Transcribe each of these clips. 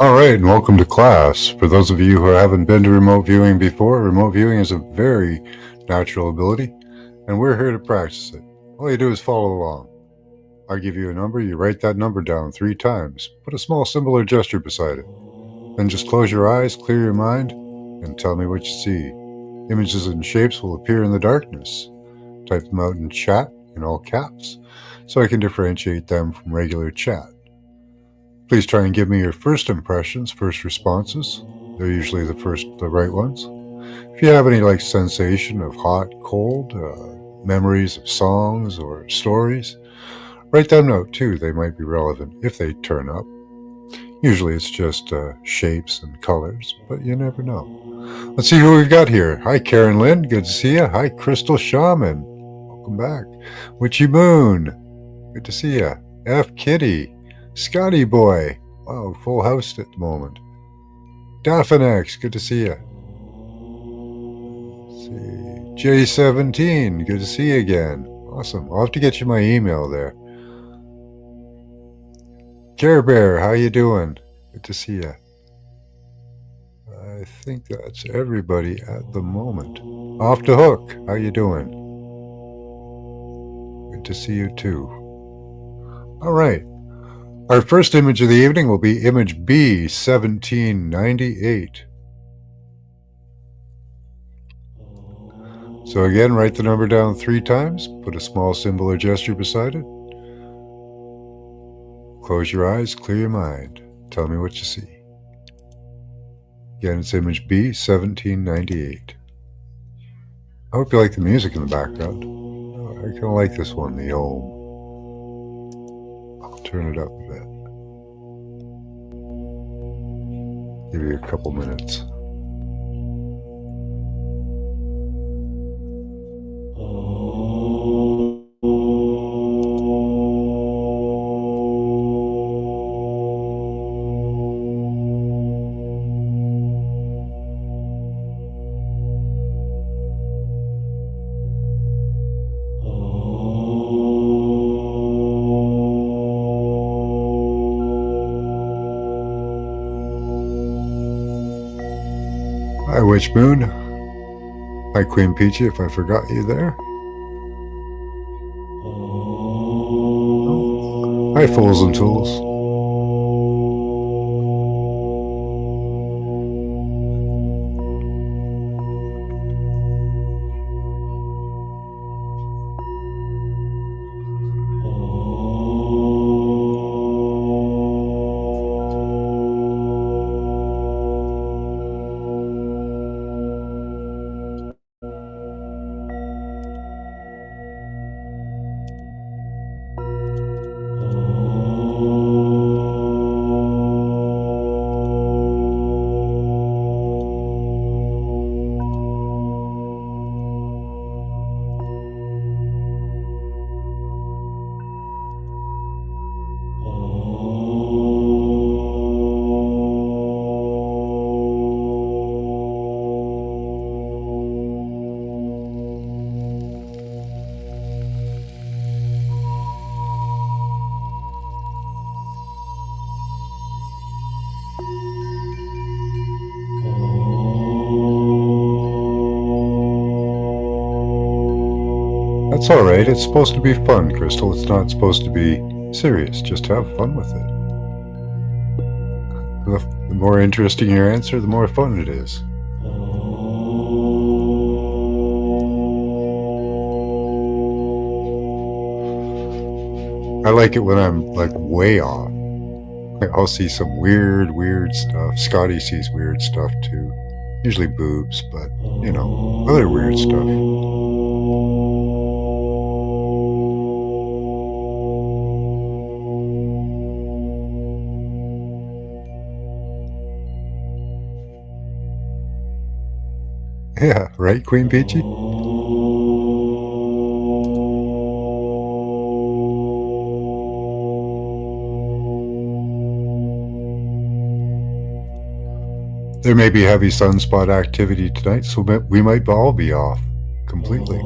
All right, and welcome to class. For those of you who haven't been to remote viewing before, remote viewing is a very natural ability, and we're here to practice it. All you do is follow along. I give you a number, you write that number down 3 times, put a small symbol or gesture beside it. Then just close your eyes, clear your mind, and tell me what you see. Images and shapes will appear in the darkness. Type them out in chat in all caps, so I can differentiate them from regular chat. Please try and give me your first impressions, first responses. They're usually the right ones. If you have any sensation of hot, cold, memories of songs or stories, write them out too. They might be relevant if they turn up. Usually it's just shapes and colors, but you never know. Let's see who we've got here. Hi, Karen Lynn. Good to see you. Hi, Crystal Shaman. Welcome back. Witchy Moon. Good to see you. F. Kitty. Scotty Boy. Wow, full house at the moment. Daphinex. Good to see you. Let's see. J17. Good to see you again. Awesome. I'll have to get you my email there. Care Bear. How you doing? Good to see you. I think that's everybody at the moment. Off the Hook, how you doing? Good to see you too. All right. Our first image of the evening will be image B1798. So again, write the number down 3 times, put a small symbol or gesture beside it. Close your eyes, clear your mind. Tell me what you see. Again, it's image B1798. I hope you like the music in the background. I kind of like this one, the Om. I'll turn it up a bit. Give you a couple minutes. Hi, Witch Moon. Hi, Queen Peachy, if I forgot you there. Hi, Fools and Tools. That's all right. It's supposed to be fun, Crystal. It's not supposed to be serious. Just have fun with it. The more interesting your answer, the more fun it is. I like it when I'm way off. I'll see some weird stuff. Scotty sees weird stuff too. Usually boobs, but other weird stuff. Yeah, right, Queen Peachy? There may be heavy sunspot activity tonight, so we might all be off completely.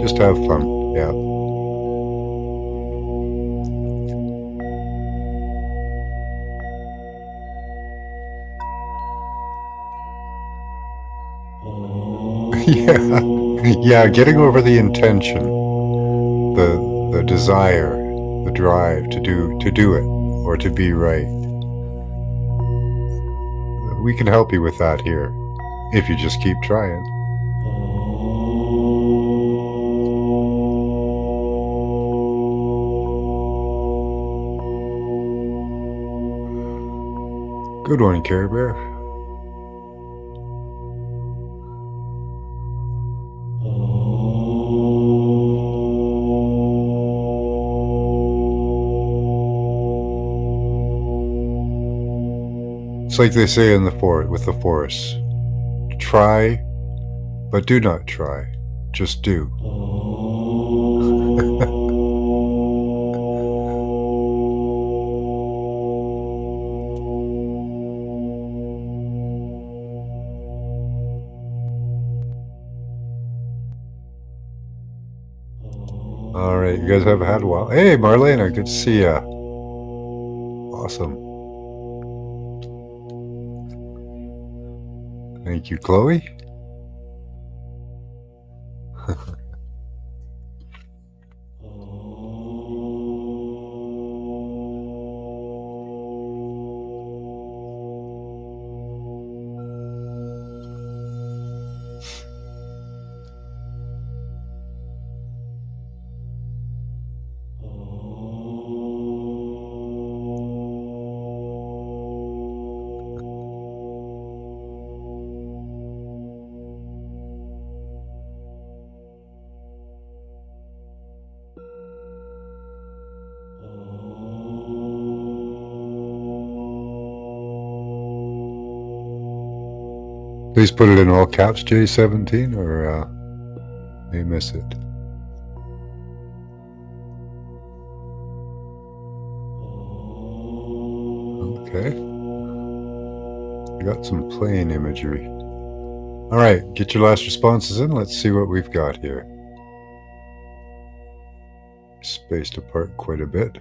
Just have fun, yeah. Yeah, yeah. Getting over the intention, the desire, the drive to do it or to be right. We can help you with that here if you just keep trying. Good one, Care Bear. It's like they say in the forest with the forest. Try, but do not try. Just do. All right, you guys have had a while. Hey, Marlena, good to see ya. Awesome. Thank you, Chloe. Please put it in all caps, J17, or may miss it. Okay. We got some plain imagery. All right, get your last responses in. Let's see what we've got here. Spaced apart quite a bit.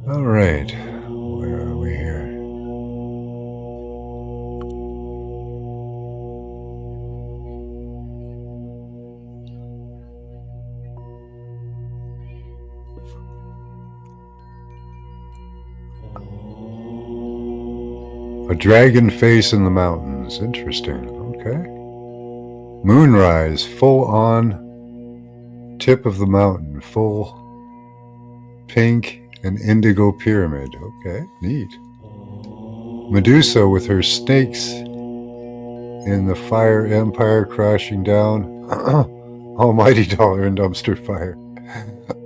All right, where are we here? A dragon face in the mountains. Interesting. Okay. Moonrise, full on tip of the mountain, full pink and indigo pyramid. Okay, neat. Medusa with her snakes in the fire empire crashing down. Almighty dollar and dumpster fire.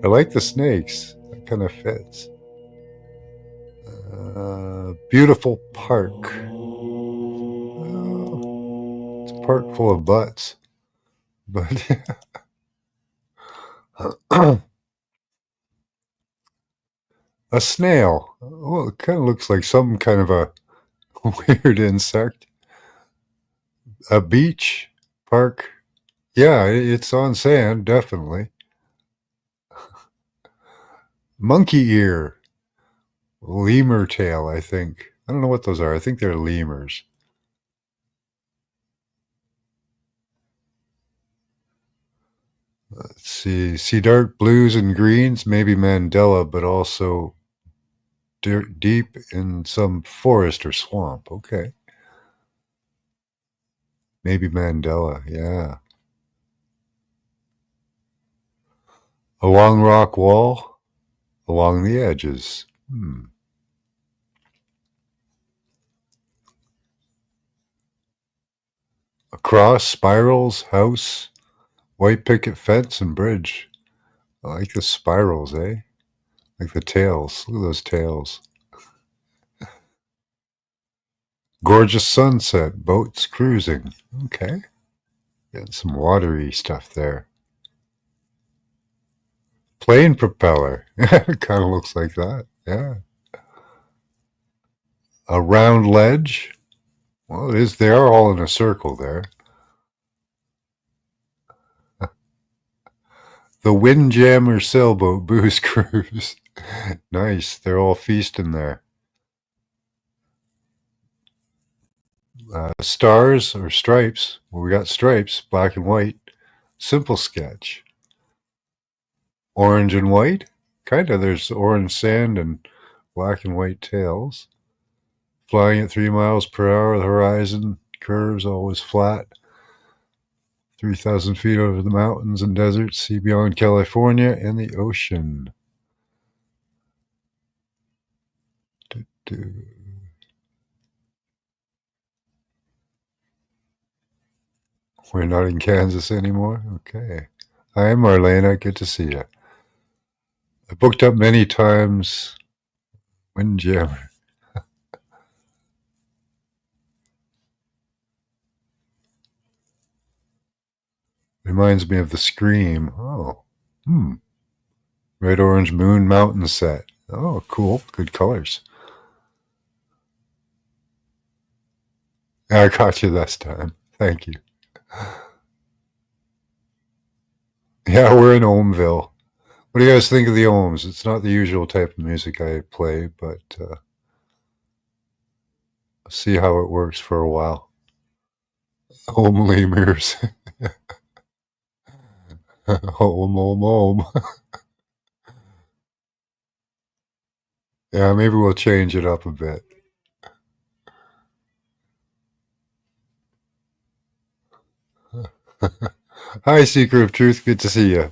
I like the snakes. That kind of fits. Beautiful park. It's a park full of butts. But a snail. Well, it kind of looks like some kind of a weird insect. A beach park. Yeah, it's on sand, definitely. Monkey ear. Lemur tail, I think. I don't know what those are. I think they're lemurs. Let's see dark blues and greens, maybe Mandela, but also deep in some forest or swamp. Okay. Maybe Mandela, yeah. A long rock wall along the edges. Across, spirals, house, white picket fence, and bridge. I like the spirals, eh? Like the tails. Look at those tails. Gorgeous sunset, boats cruising. Okay. Got some watery stuff there. Plane propeller. It kind of looks like that. Yeah. A round ledge. Well, it is. They are all in a circle there. The Windjammer sailboat booze cruise. Nice. They're all feasting there. Stars or stripes. Well, we got stripes, black and white. Simple sketch. Orange and white. Kind of. There's orange sand and black and white tails. Flying at 3 miles per hour, the horizon curves always flat. 3,000 feet over the mountains and deserts, see beyond California and the ocean. We're not in Kansas anymore? Okay. Hi, Marlena. Good to see you. I booked up many times. Windjammer. Reminds me of the Scream. Oh. Red orange moon mountain set. Oh, cool. Good colors. I caught you this time. Thank you. Yeah, we're in Ohmville. What do you guys think of the Ohms? It's not the usual type of music I play, but see how it works for a while. Ohm lemurs. Ohm. Yeah, maybe we'll change it up a bit. Hi, Seeker of Truth. Good to see you.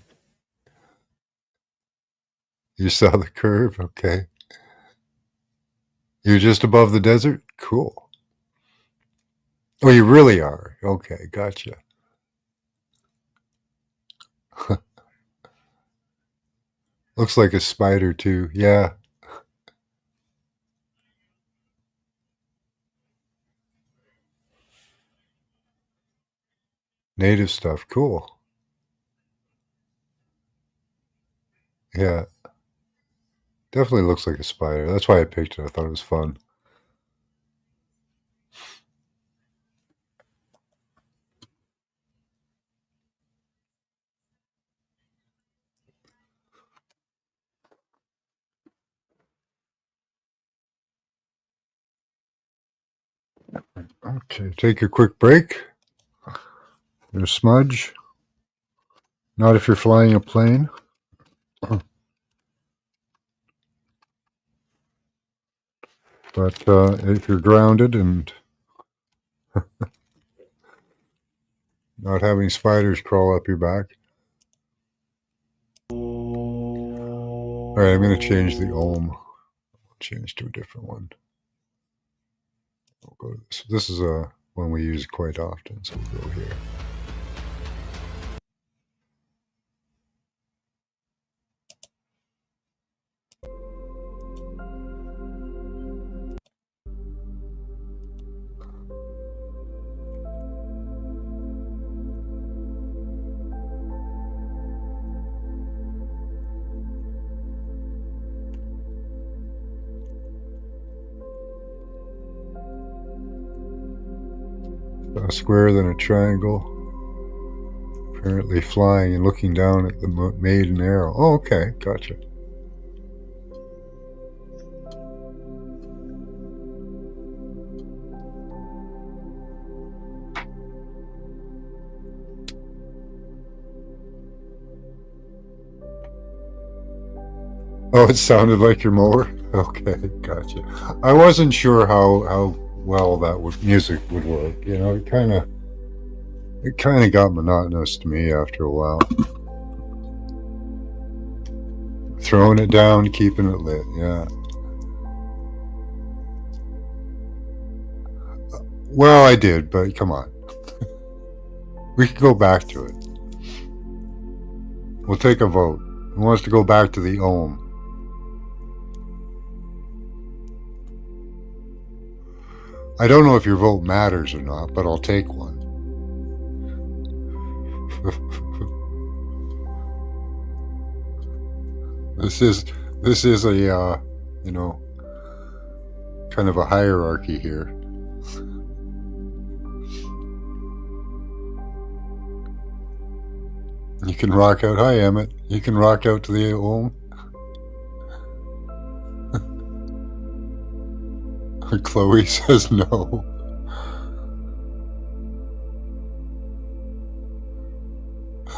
You saw the curve? Okay. You're just above the desert? Cool. Oh, you really are? Okay, gotcha. Looks like a spider, too. Yeah. Native stuff. Cool. Yeah. Definitely looks like a spider. That's why I picked it. I thought it was fun. Okay, take a quick break. There's smudge. Not if you're flying a plane. But if you're grounded and not having spiders crawl up your back. All right, I'm going to change the ohm. Change to a different one. We'll go to this. This is one we use quite often, so we'll go here. A square, then a triangle. Apparently flying and looking down at the maiden arrow. Oh, okay, gotcha. Oh, it sounded like your mower? Okay, gotcha. I wasn't sure how well that music would work. You know, it kind of got monotonous to me after a while. Throwing it down, keeping it lit. Yeah. Well, I did, but come on. We could go back to it. We'll take a vote. Who wants to go back to the ohm? I don't know if your vote matters or not, but I'll take one. This is a you know, kind of a hierarchy here. You can rock out. Hi, Emmett. You can rock out to the ohm. Chloe says no.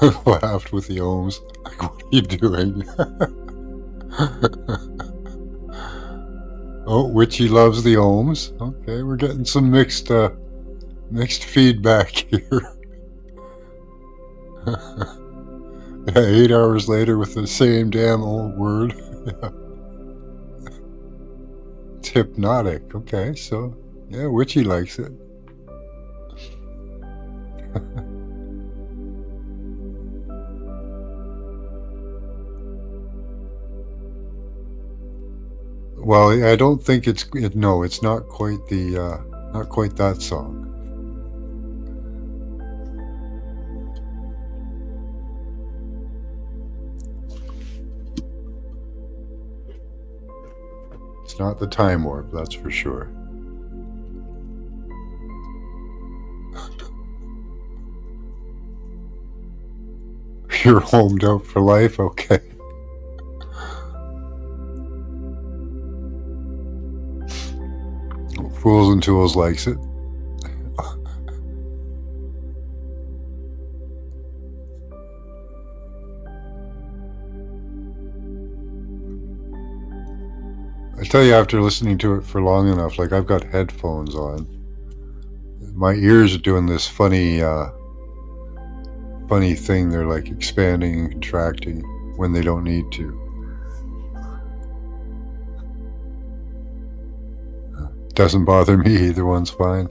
Laughed with the ohms. Like, what are you doing? Oh, Witchy loves the ohms. Okay, we're getting some mixed feedback here. 8 hours later with the same damn old word. It's hypnotic. Okay, so yeah, Witchy likes it. Well, I don't think no, it's not quite not quite that song. It's not the Time Warp, that's for sure. You're homed out for life? Okay. Fools and Tools likes it. I tell you, after listening to it for long enough, like I've got headphones on, my ears are doing this funny thing. They're like expanding and contracting when they don't need to. Doesn't bother me. Either one's fine.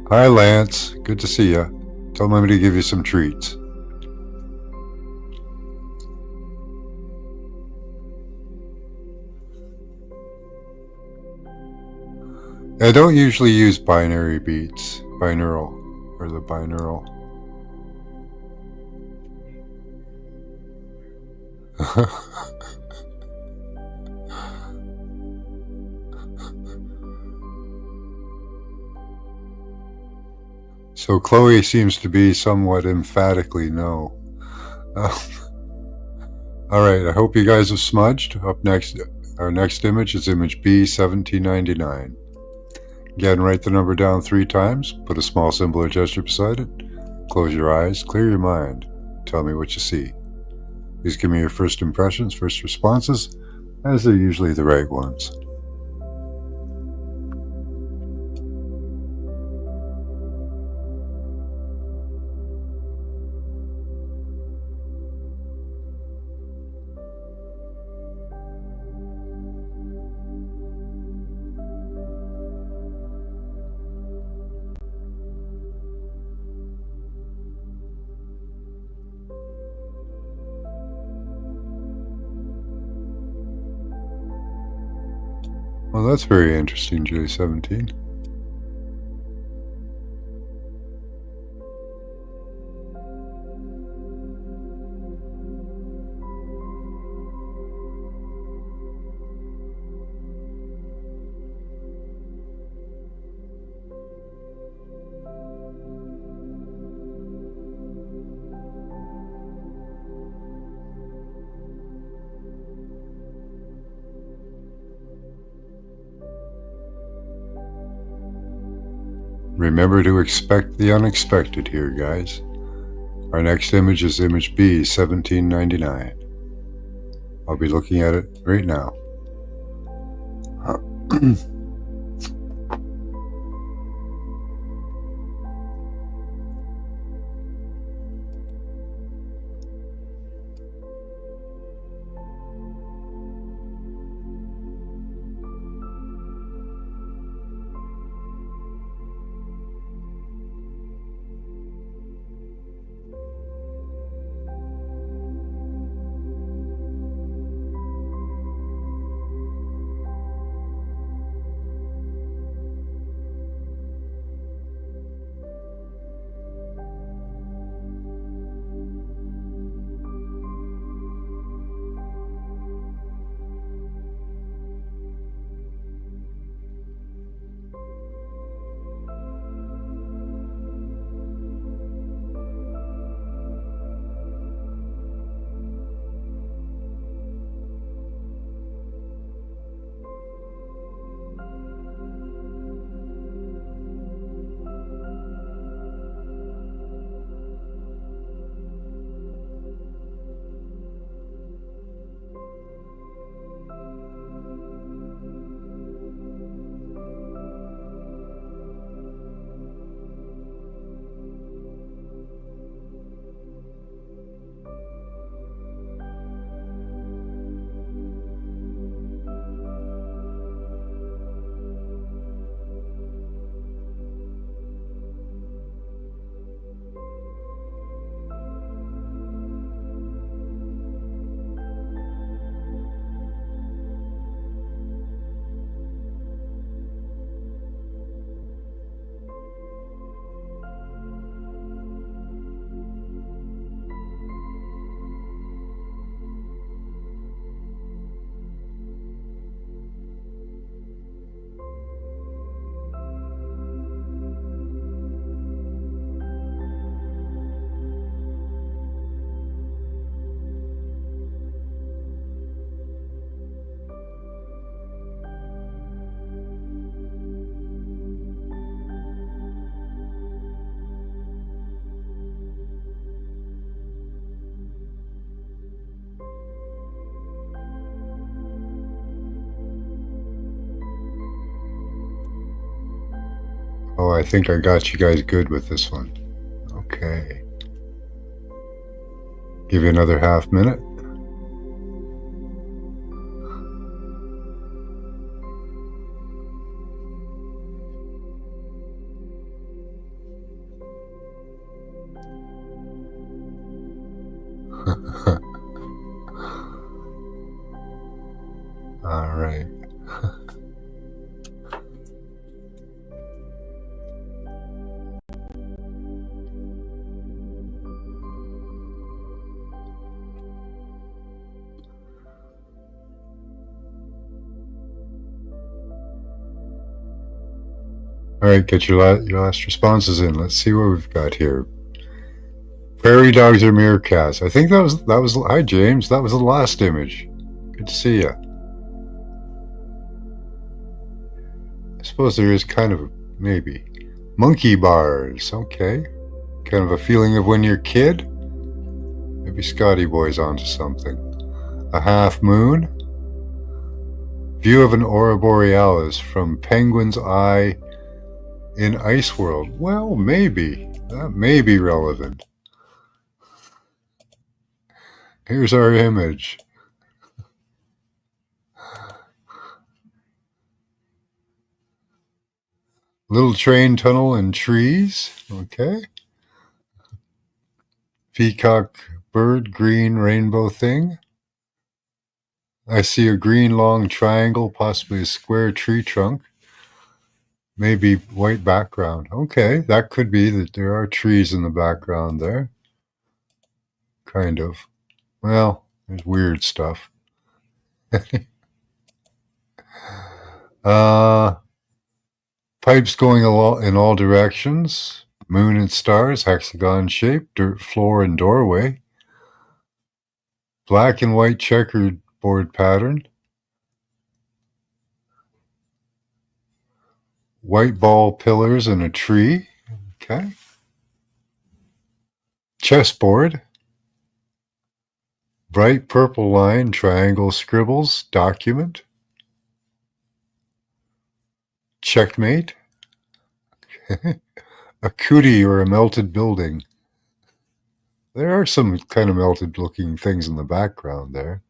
Hi, Lance. Good to see you. Tell Mommy to give you some treats. I don't usually use binary beats, binaural, or the binaural. So Chloe seems to be somewhat emphatically no. All right, I hope you guys have smudged. Up next, our next image is image B1799. Again, write the number down 3 times, put a small symbol or gesture beside it, close your eyes, clear your mind, tell me what you see. Please give me your first impressions, first responses, as they're usually the right ones. Well, that's very interesting, J17. Remember to expect the unexpected here, guys. Our next image is image B1799. I'll be looking at it right now. Oh, I think I got you guys good with this one. Okay. Give you another half minute. All right. All right, get your last responses in. Let's see what we've got here. Prairie dogs or meerkats? I think that was. Hi, James. That was the last image. Good to see you. I suppose there is kind of maybe monkey bars. Okay, kind of a feeling of when you're a kid. Maybe Scotty Boy's onto something. A half moon. View of an aurora borealis from Penguin's Eye in Ice World. Well, maybe. That may be relevant. Here's our image. Little train tunnel and trees. Okay. Peacock bird, green rainbow thing. I see a green long triangle, possibly a square tree trunk. Maybe white background. Okay, that could be that there are trees in the background there. Kind of. Well, there's weird stuff. uh, Pipes going in all directions. Moon and stars, hexagon shape, dirt floor and doorway. Black and white checkered board pattern. White ball pillars and a tree. Okay. Chessboard. Bright purple line, triangle scribbles, document. Checkmate. A cootie or a melted building. There are some kind of melted looking things in the background there.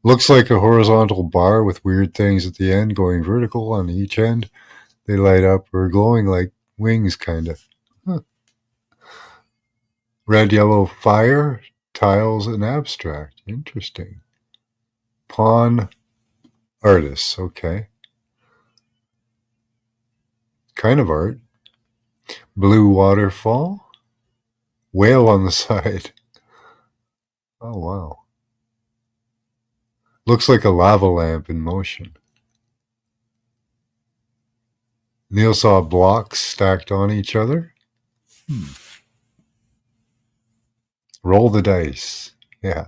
Looks like a horizontal bar with weird things at the end going vertical on each end. They light up or glowing like wings, kind of. Huh. Red, yellow fire, tiles, and abstract. Interesting. Pawn artists. Okay. Kind of art. Blue waterfall. Whale on the side. Oh, wow. Looks like a lava lamp in motion. Neil saw blocks stacked on each other. Roll the dice. Yeah.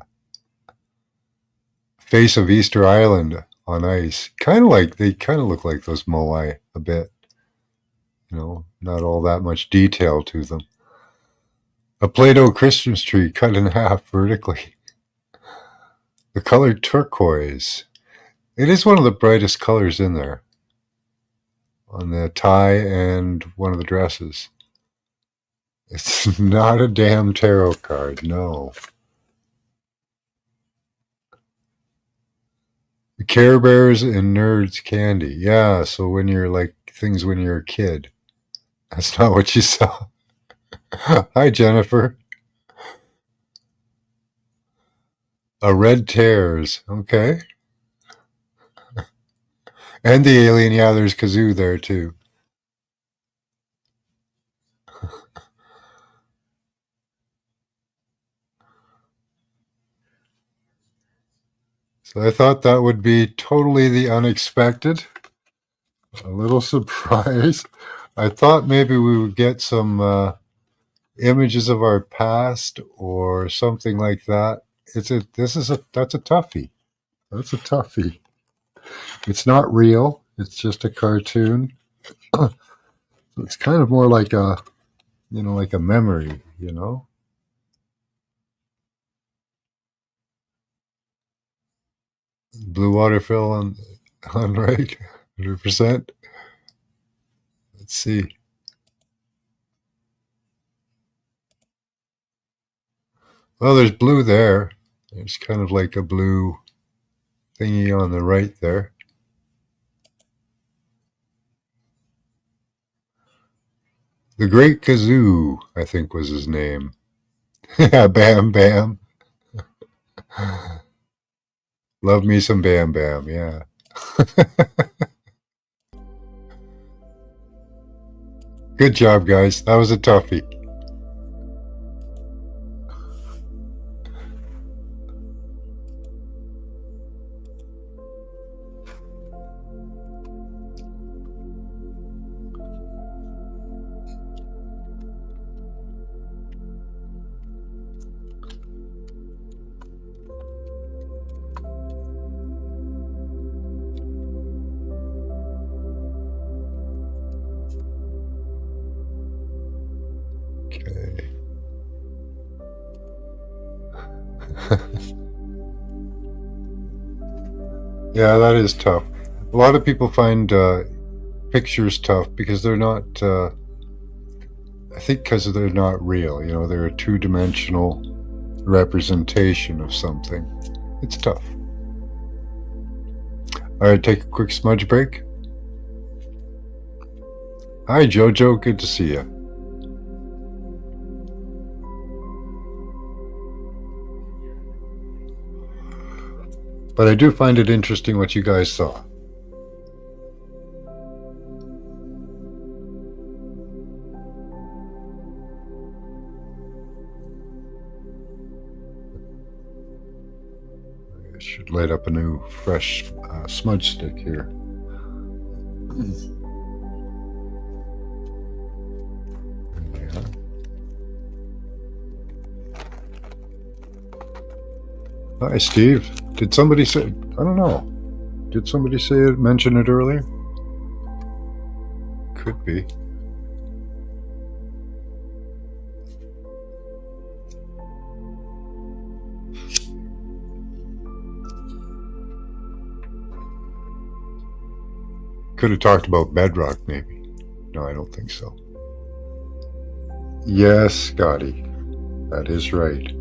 Face of Easter Island on ice. They kind of look like those moai a bit. Not all that much detail to them. A Play-Doh Christmas tree cut in half vertically. The color turquoise. It is one of the brightest colors in there. On the tie and one of the dresses. It's not a damn tarot card, no. The Care Bears and Nerds candy. Yeah, so when you're like things when you're a kid. That's not what you saw. Hi, Jennifer. A red tears. Okay. And the alien. Yeah, there's Kazoo there too. So I thought that would be totally the unexpected. A little surprise. I thought maybe we would get some images of our past or something like that. That's a toughie. That's a toughie. It's not real. It's just a cartoon. It's kind of more like like a memory. Blue water fill on right, 100%. Let's see. Well, there's blue there. There's kind of like a blue thingy on the right there. The Great Kazoo, I think was his name. Yeah, Bam Bam. Love me some Bam Bam, yeah. Good job, guys. That was a toughie. Okay. Yeah, that is tough. A lot of people find pictures tough because they're not, I think because they're not real. You know, they're a two-dimensional representation of something. It's tough. All right, take a quick smudge break. Hi, Jojo. Good to see you. But I do find it interesting what you guys saw. I should light up a new, fresh smudge stick here. Yeah. Hi, Steve. Did somebody say? I don't know. Did somebody say it? Mention it earlier? Could be. Could have talked about bedrock, maybe. No, I don't think so. Yes, Scotty. That is right.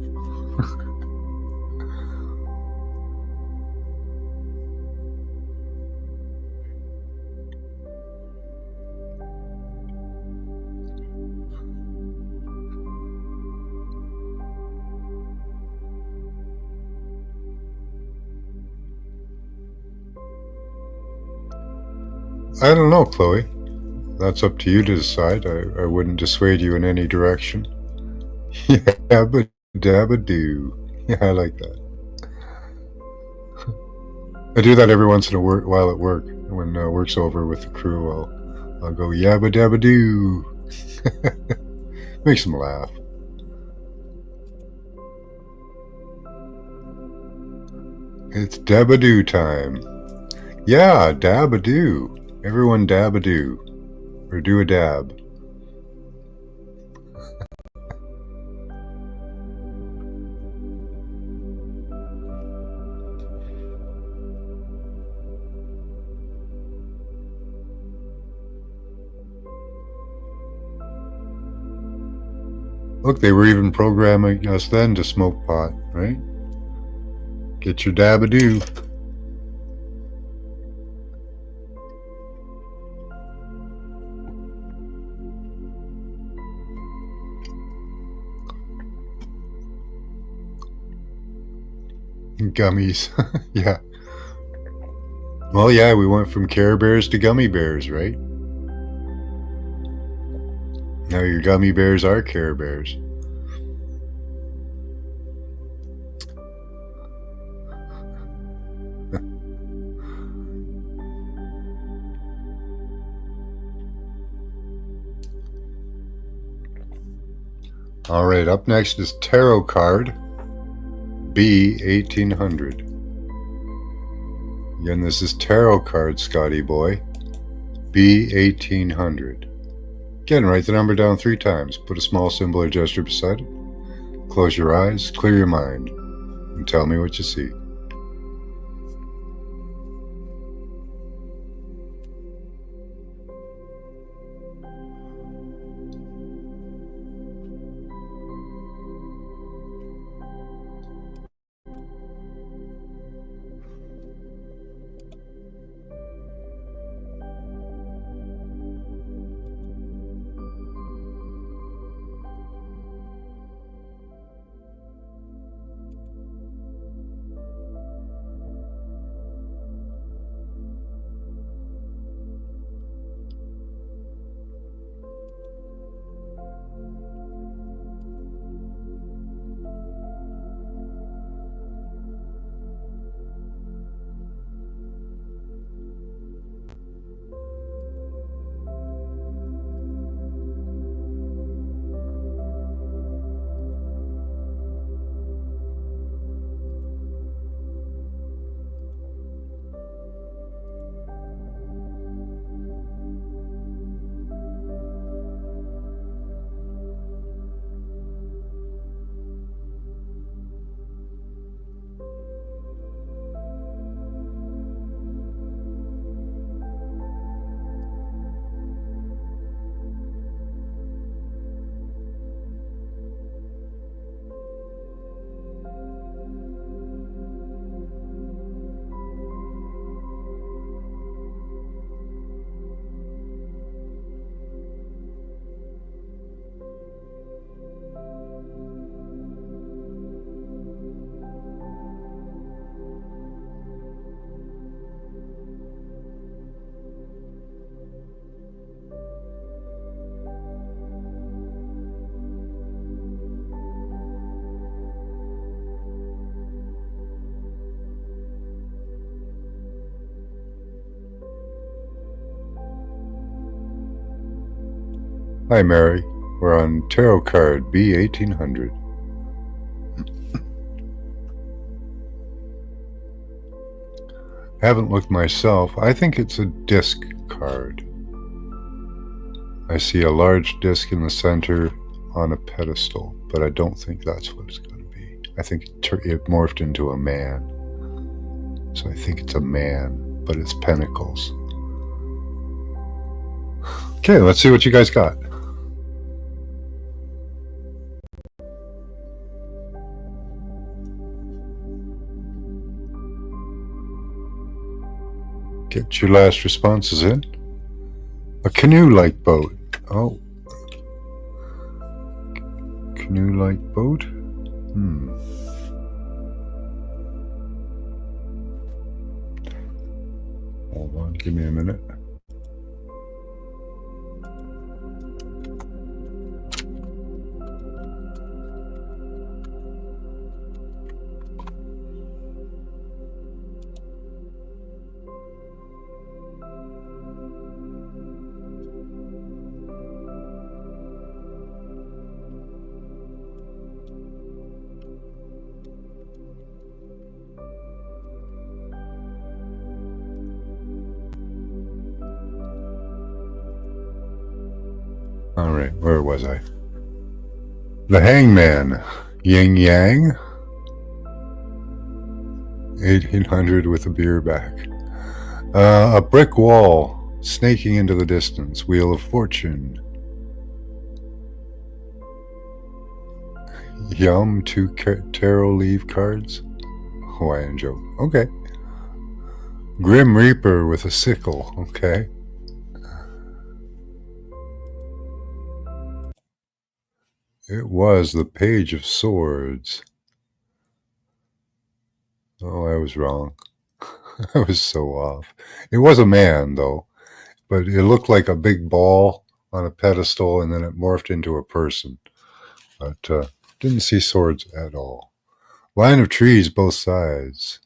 I don't know, Chloe. That's up to you to decide. I wouldn't dissuade you in any direction. Yabba dabba doo. Yeah, I like that. I do that every once in a while at work. When work's over with the crew, I'll go yabba dabba doo. Makes them laugh. It's dabba doo time. Yeah, dabba doo. Everyone dab a do. Or do a dab. Look, they were even programming us then to smoke pot, right? Get your dab a do. Gummies. Yeah. Well, yeah, we went from Care Bears to gummy bears, right? Now your gummy bears are Care Bears. All right, up next is Tarot Card B1800. Again, this is Tarot Card, Scotty boy. B1800. Again, write the number down 3 times. Put a small symbol or gesture beside it. Close your eyes, clear your mind, and tell me what you see. Hi, Mary. We're on Tarot card B1800. Haven't looked myself. I think it's a disc card. I see a large disc in the center on a pedestal, but I don't think that's what it's going to be. I think it morphed into a man. So I think it's a man, but it's pentacles. Okay, let's see what you guys got. Get your last responses in. A canoe-like boat. Oh. Canoe-like boat? Hold on, give me a minute. All right, where was I? The Hangman, Yin Yang, 1800 with a beer back. A brick wall snaking into the distance, Wheel of Fortune. Yum, 2 tarot leaf cards. Hawaiian joke. Okay. Grim Reaper with a sickle. Okay. It was the Page of Swords. Oh, I was wrong. I was so off. It was a man, though, but it looked like a big ball on a pedestal, and then it morphed into a person. But didn't see swords at all. Line of trees, both sides.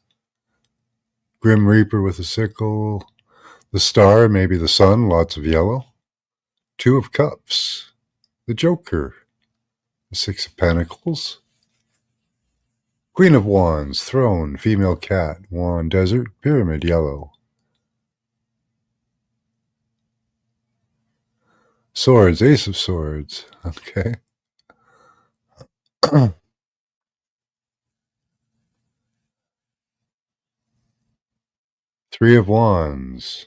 Grim Reaper with a sickle. The star, maybe the sun, lots of yellow. 2 of Cups. The Joker. The 6 of Pentacles. Queen of Wands, Throne, Female Cat, Wand, Desert, Pyramid, yellow. Swords, Ace of Swords. Okay. 3 of Wands.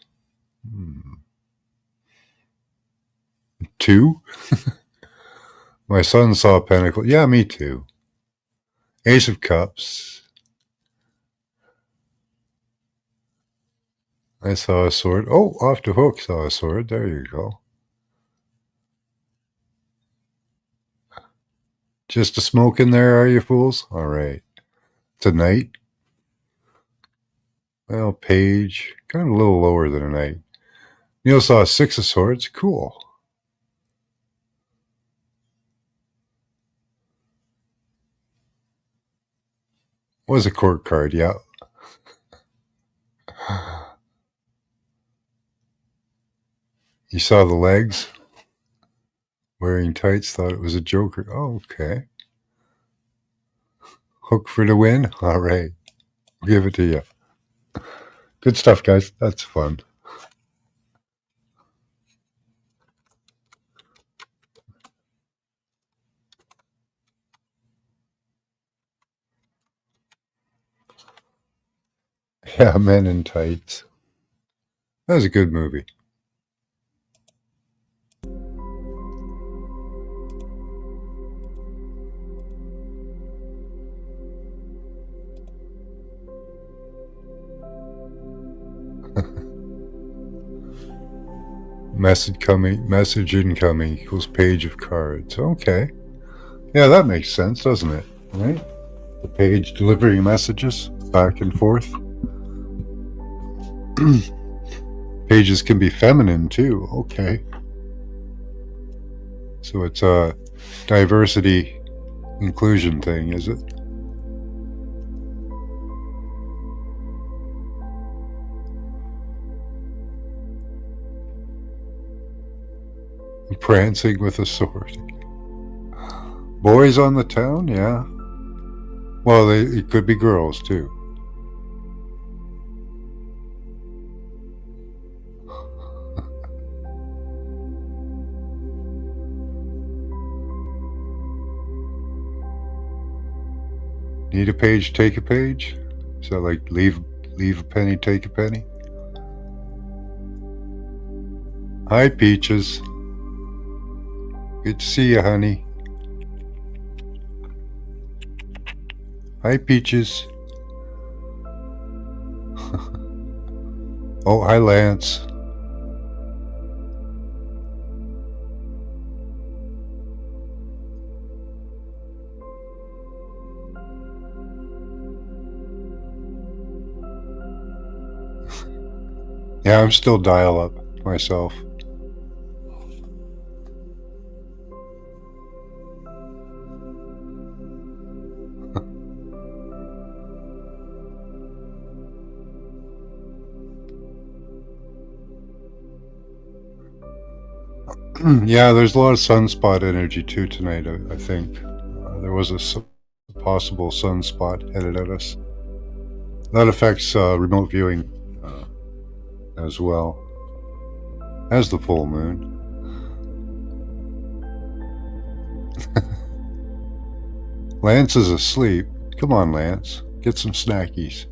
2? My son saw a pentacle. Yeah, me too. Ace of Cups. I saw a sword. Oh, Off the Hook saw a sword. There you go. Just a smoke in there, are you fools? All right. It's a knight. Well, page. Kind of a little lower than a knight. Neil saw a 6 of Swords. Cool. Was a court card, yeah. You saw the legs? Wearing tights, thought it was a Joker. Oh, okay. Hook for the win? All right. I'll give it to you. Good stuff, guys. That's fun. Yeah, Men in Tights. That was a good movie. Message incoming equals page of cards. Okay. Yeah, that makes sense, doesn't it? Right? The page delivering messages back and forth. Pages can be feminine too. Okay. So it's a diversity inclusion thing, is it? prancing with a sword. Boys on the town, yeah. Well, it could be girls too. Need a page, take a page? Is that like leave a penny, take a penny? Hi, Peaches. Good to see you, honey. Hi, Peaches. Oh, hi, Lance. Yeah, I'm still dial up myself. Yeah, there's a lot of sunspot energy too tonight, I think. There was a possible sunspot headed at us. That affects remote viewing as well as the full moon. Lance is asleep. Come on, Lance. Get some snackies.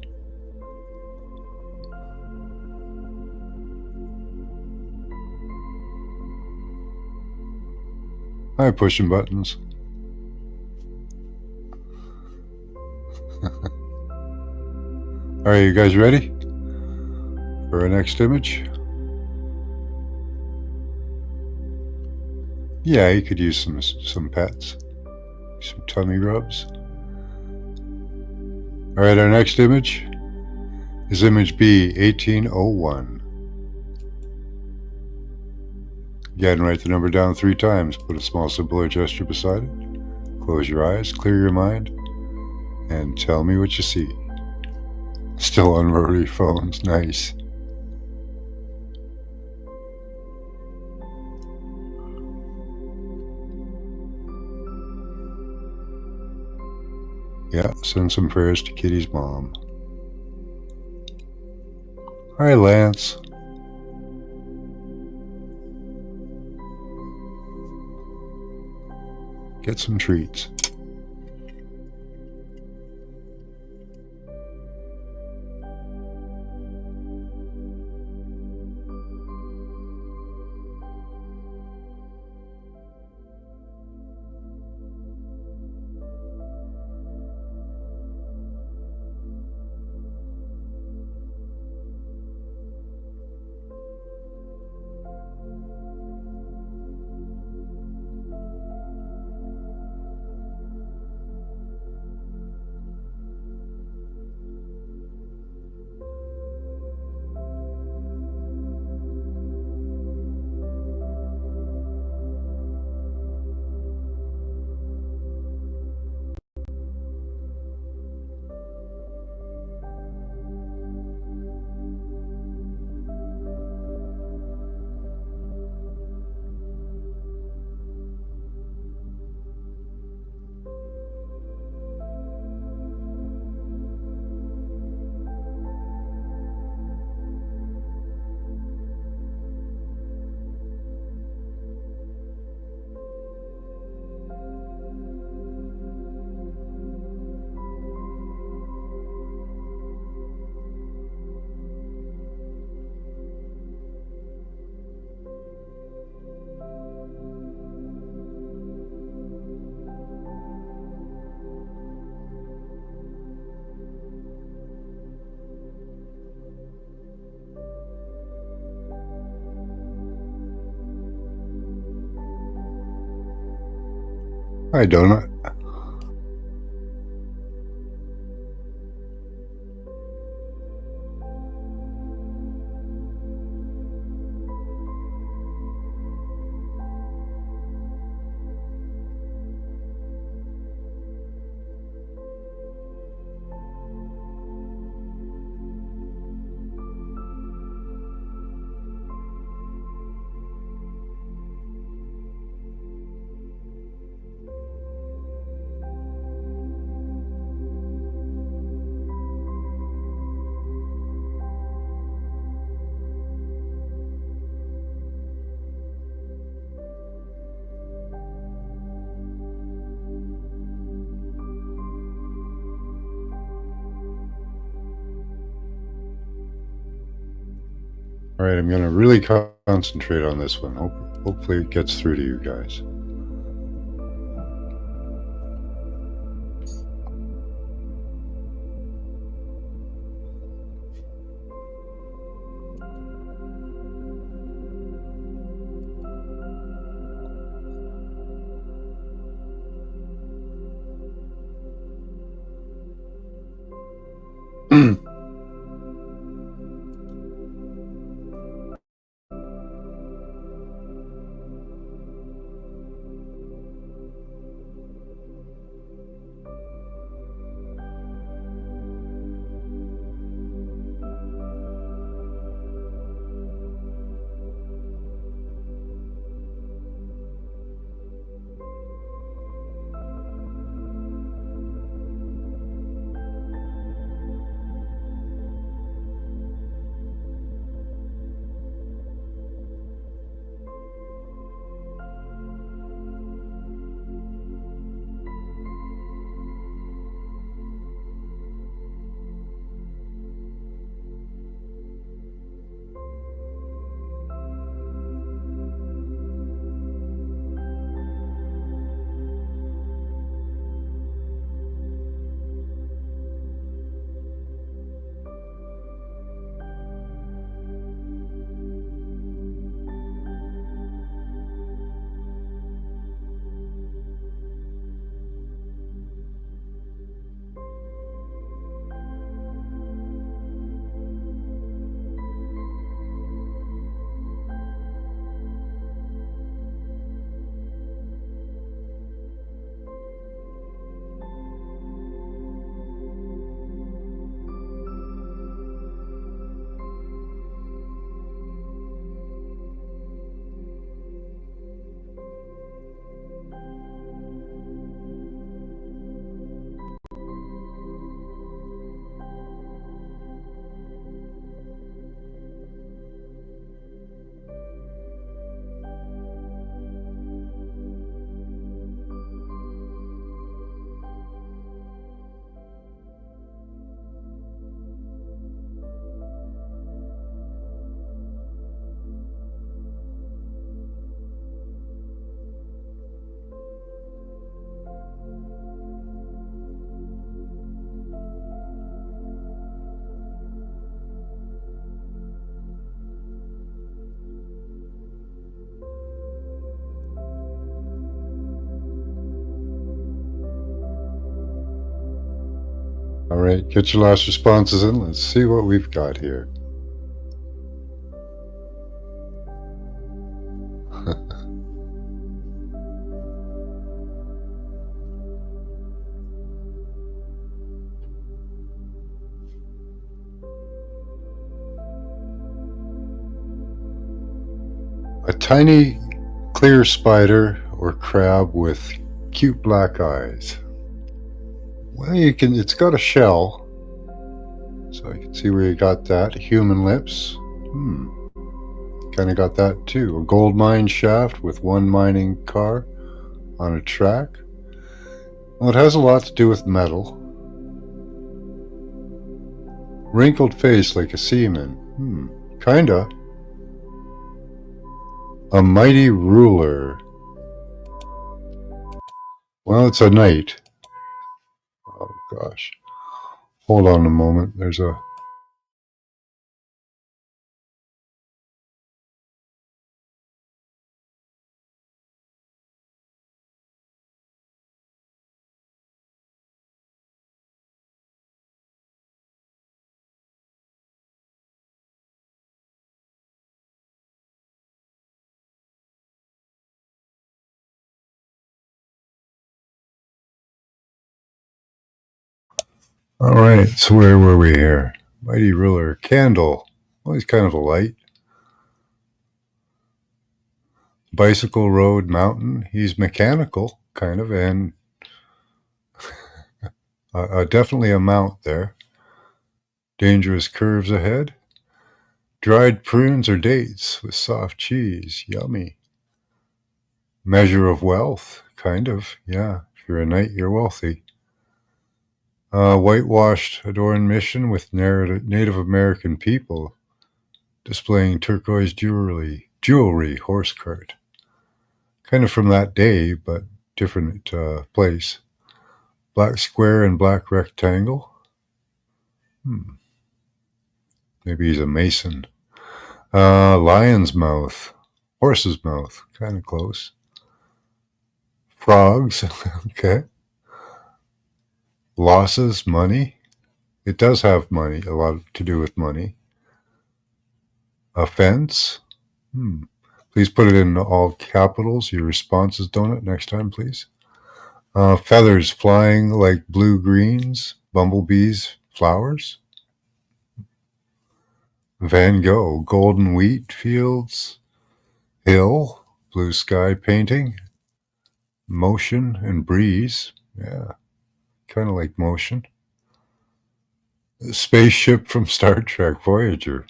Hi, pushing buttons. All right, you guys ready for our next image? Yeah, you could use some pets, some tummy rubs. All right, our next image is image B, 1801. Again, write the number down 3 times. Put a small symbol or gesture beside it. Close your eyes, clear your mind, and tell me what you see. Still on rotary phones, nice. Yeah, send some prayers to Kitty's mom. Hi, Lance. Get some treats. Hi, Donut. right, I'm going to really concentrate on this one. Hopefully, it gets through to you guys. All right, get your last responses in. Let's see what we've got here. A tiny clear spider or crab with cute black eyes. Well, it's got a shell, so you can see where you got that. Human lips. Kind of got that too. A gold mine shaft with one mining car on a track. Well, it has a lot to do with metal. Wrinkled face like a seaman. Kinda. A mighty ruler. Well, it's a knight. Oh gosh. Hold on a moment. There's a... All right, so where were we here? Mighty ruler. Candle. Well, he's kind of a light. Bicycle, road, mountain. He's mechanical, kind of, and definitely a mount there. Dangerous curves ahead. Dried prunes or dates with soft cheese. Yummy. Measure of wealth. Kind of, yeah. If you're a knight, you're wealthy. Whitewashed adorned mission with Native American people. displaying turquoise jewelry horse cart. Kind of from that day, but different place. Black square and black rectangle. Hmm. Maybe he's a mason. Lion's mouth. Horse's mouth. Kind of close. Frogs. Okay. Losses. Money. It does have money. A lot to do with money. Offense. Hmm. Please put it in all capitals. Your responses, Donut, next time, please. Feathers flying like blue greens. Bumblebees. Flowers. Van Gogh. Golden wheat fields. Hill. Blue sky painting. Motion and breeze. Yeah, kind of like motion. Spaceship from Star Trek Voyager.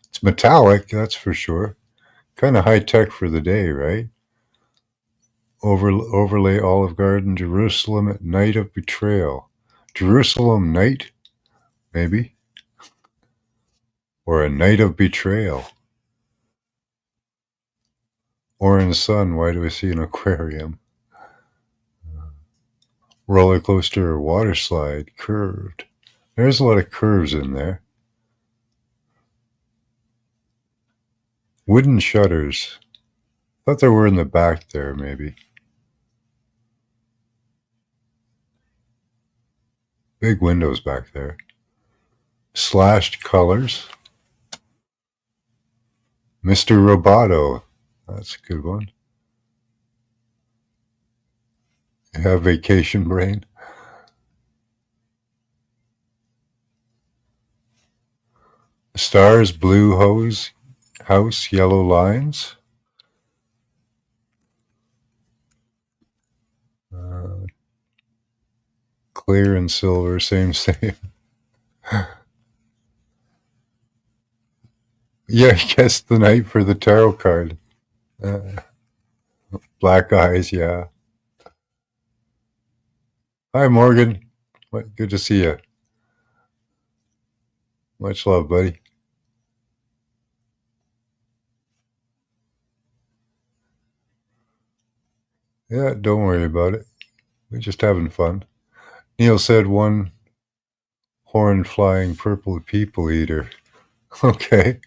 It's metallic, that's for sure. Kind of high tech for the day, right? Overlay Olive Garden, Jerusalem at night of betrayal. Jerusalem night, maybe, or a night of betrayal. Orange sun. Why do I see an aquarium? Roller coaster or water slide, curved. There's a lot of curves in there. Wooden shutters. Thought they were in the back there, maybe. Big windows back there. Slashed colors. Mr. Roboto. That's a good one. You have vacation brain. Stars, blue house, yellow lines. Uh, Clear and silver, same. Yeah, I guess the night for the tarot card. Uh, Black eyes, yeah. Hi, Morgan. Good to see you. Much love, buddy. Yeah, don't worry about it. We're just having fun. Neil said one horn flying purple people eater. Okay.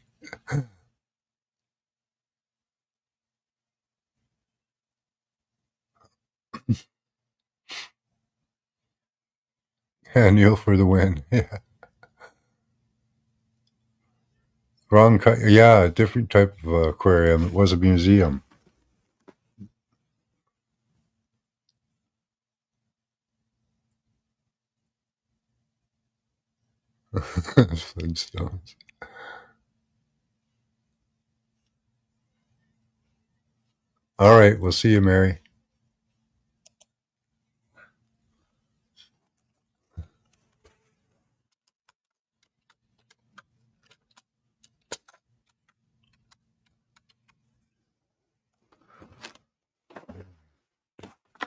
Yeah, Neil for the win. Yeah. Wrong kind. Yeah, a different type of aquarium. It was a museum. Flintstones. All right, we'll see you, Mary.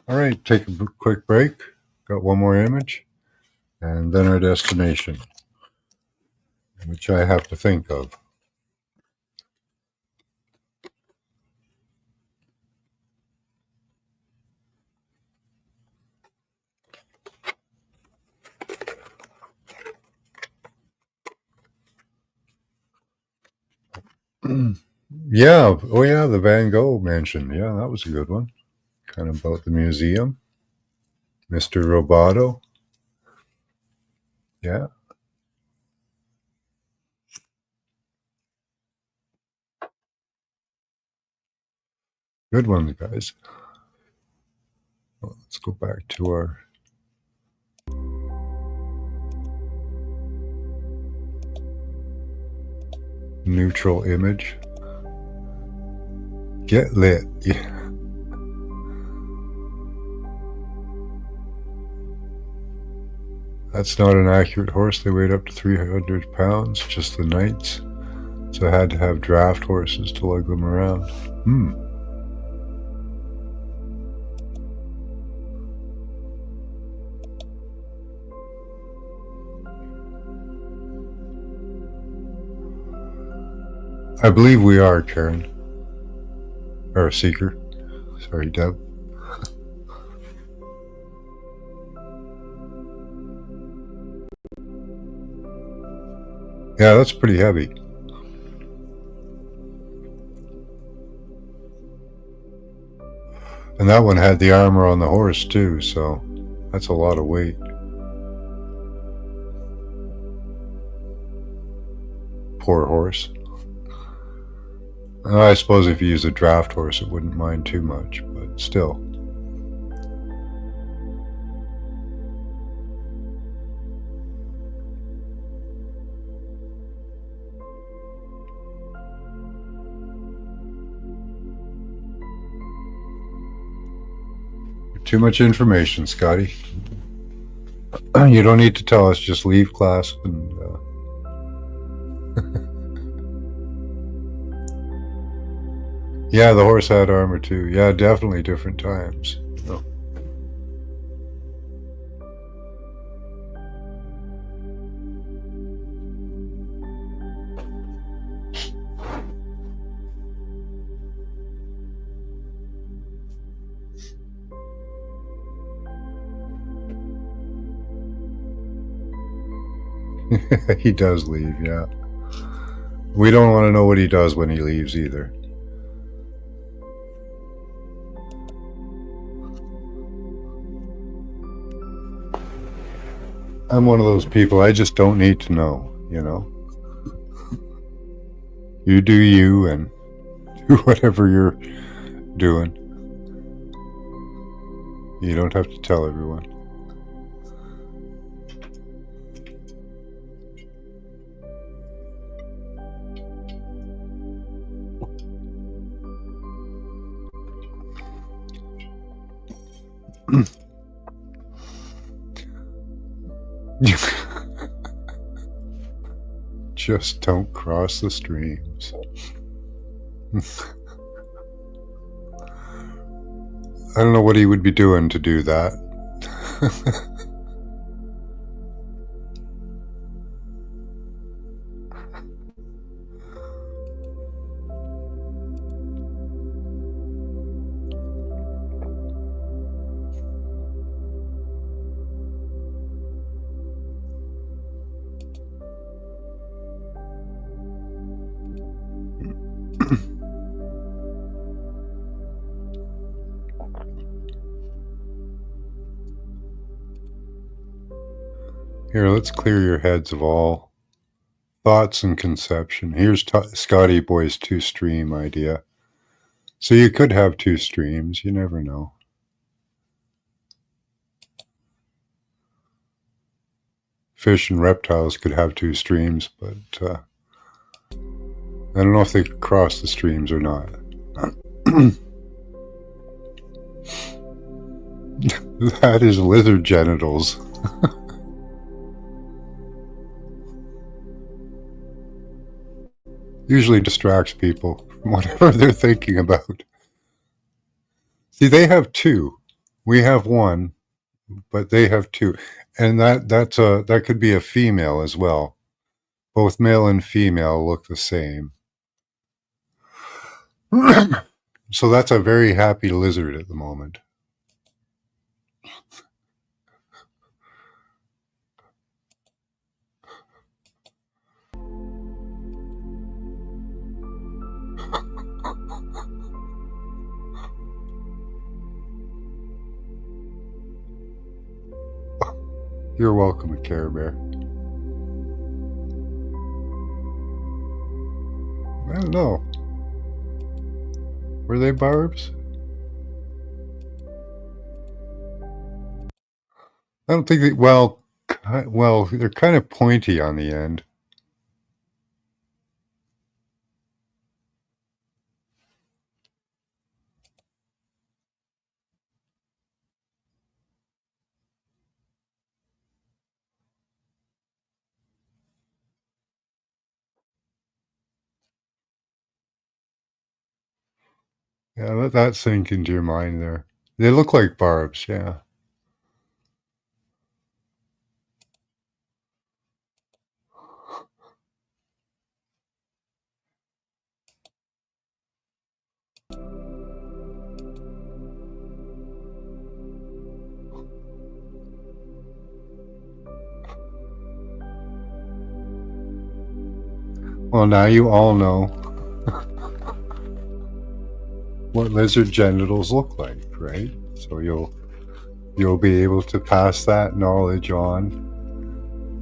All right, take a quick break. Got one more image, and then our destination, which I have to think of. Yeah. Oh, yeah. The Van Gogh mansion. Yeah, that was a good one. Kind of about the museum. Mr. Roboto. Yeah. Good one, guys. Well, let's go back to our neutral image. Get lit. Yeah. That's not an accurate horse. They weighed up to 300 pounds, just the knights. So I had to have draft horses to lug them around. I believe we are, Karen. Or Seeker. Sorry, Deb. Yeah, that's pretty heavy. And that one had the armor on the horse, too, so that's a lot of weight. Poor horse. I suppose if you use a draft horse, it wouldn't mind too much, but still. Too much information, Scotty. You don't need to tell us, just leave class and. Yeah, the horse had armor too. Yeah, definitely different times. Oh. He does leave, yeah. We don't want to know what he does when he leaves either. I'm one of those people, I just don't need to know, you know? You do you and do whatever you're doing. You don't have to tell everyone. Just don't cross the streams. I don't know what he would be doing to do that. Here, let's clear your heads of all thoughts and conception. Here's Scotty Boy's two stream idea. So you could have two streams, you never know. Fish and reptiles could have two streams, but I don't know if they could cross the streams or not. That is lizard genitals. Usually distracts people from whatever they're thinking about. See, they have two. We have one, but they have two. And that could be a female as well. Both male and female look the same. So that's a very happy lizard at the moment. You're welcome, Care Bear. I don't know. Were they barbs? I don't think they. Well, they're kind of pointy on the end. Yeah, let that sink into your mind there. They look like barbs, yeah. Well, now you all know what lizard genitals look like, right? So you'll be able to pass that knowledge on.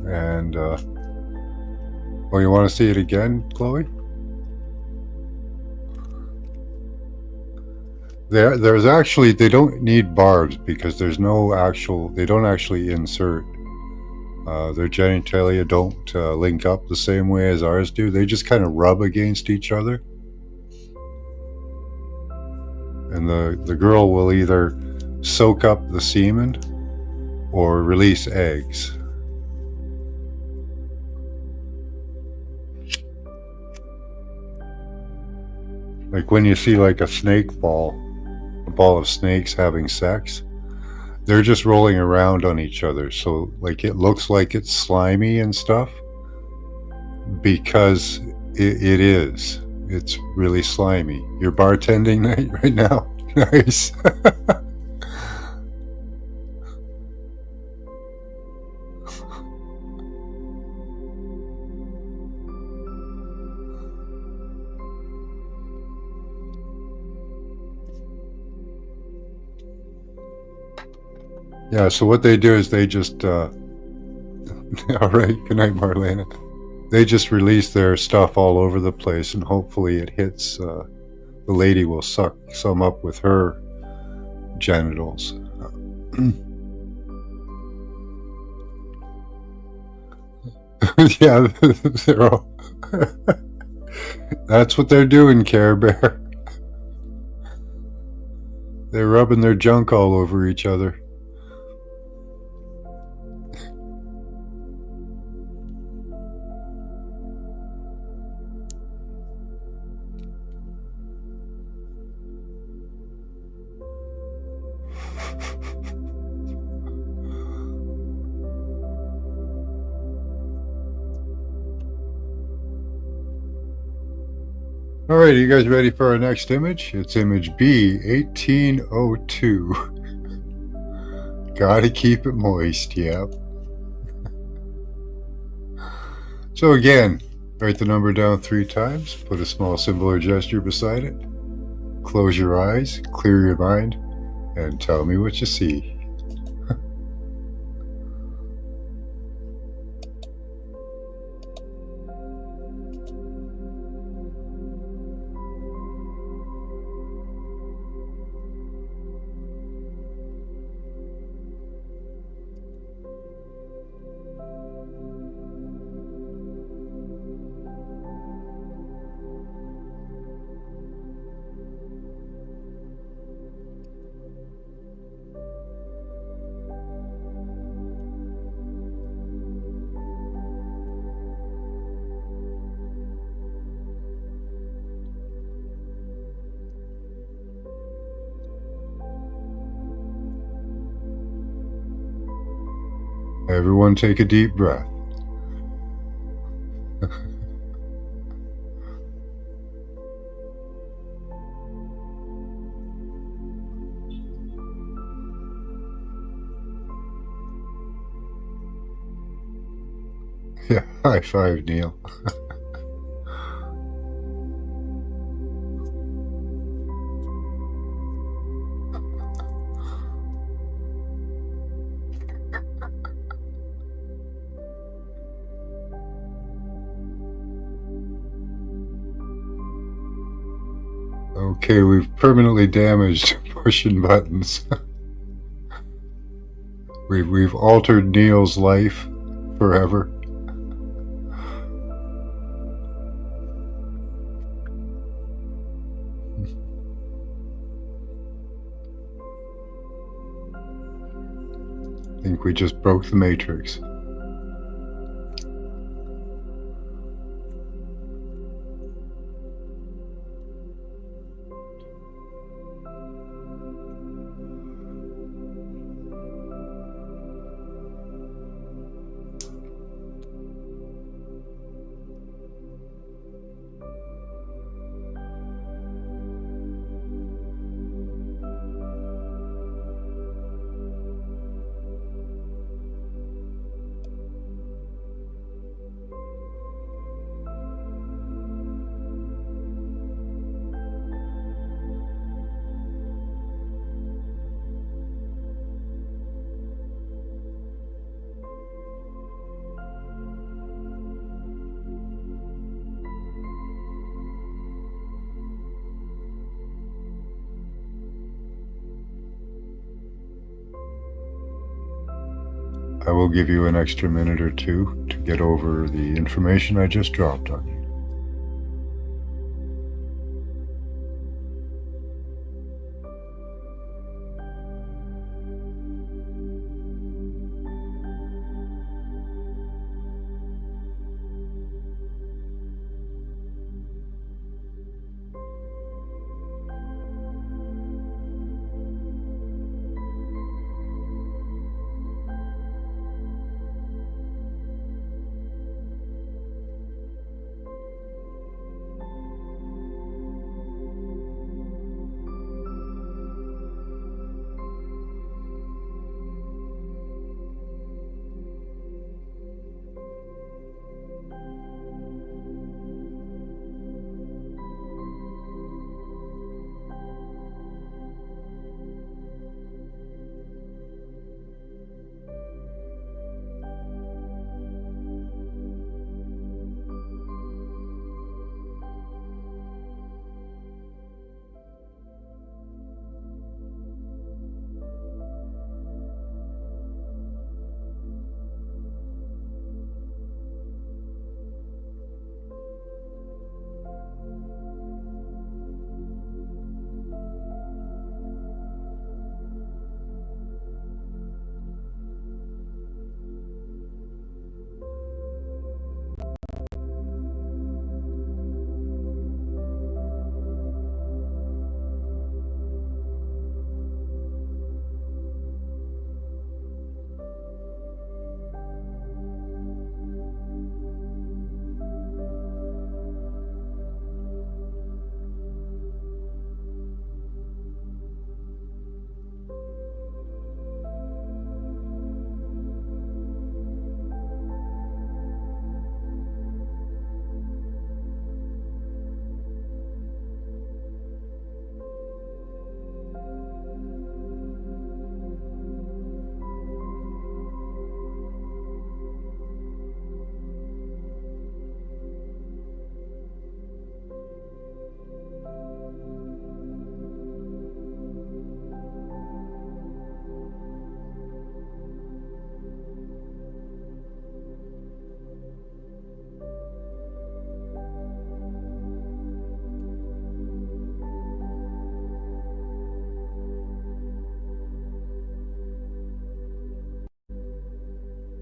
And well, you want to see it again, Chloe? There's actually, they don't need barbs because there's no actual, they don't actually insert. Their genitalia don't link up the same way as ours do. They just kind of rub against each other. And the girl will either soak up the semen or release eggs. Like when you see like a snake ball, a ball of snakes having sex, they're just rolling around on each other. So like it looks like it's slimy and stuff because it is. It's really slimy. You're bartending right now. Nice. Yeah, so what they do is they just all right, good night, Marlena. They just release their stuff all over the place, and hopefully it hits. The lady will suck some up with her genitals. Yeah, they're all. That's what they're doing, Care Bear. They're rubbing their junk all over each other. All right, are you guys ready for our next image? It's image B, 1802. Gotta keep it moist, yep. So again, write the number down 3 times, put a small symbol or gesture beside it, close your eyes, clear your mind, and tell me what you see. Everyone take a deep breath. Yeah, high five, Neil. Okay, we've permanently damaged pushing buttons. We've altered Neil's life forever. I think we just broke the matrix. I will give you an extra minute or two to get over the information I just dropped on you.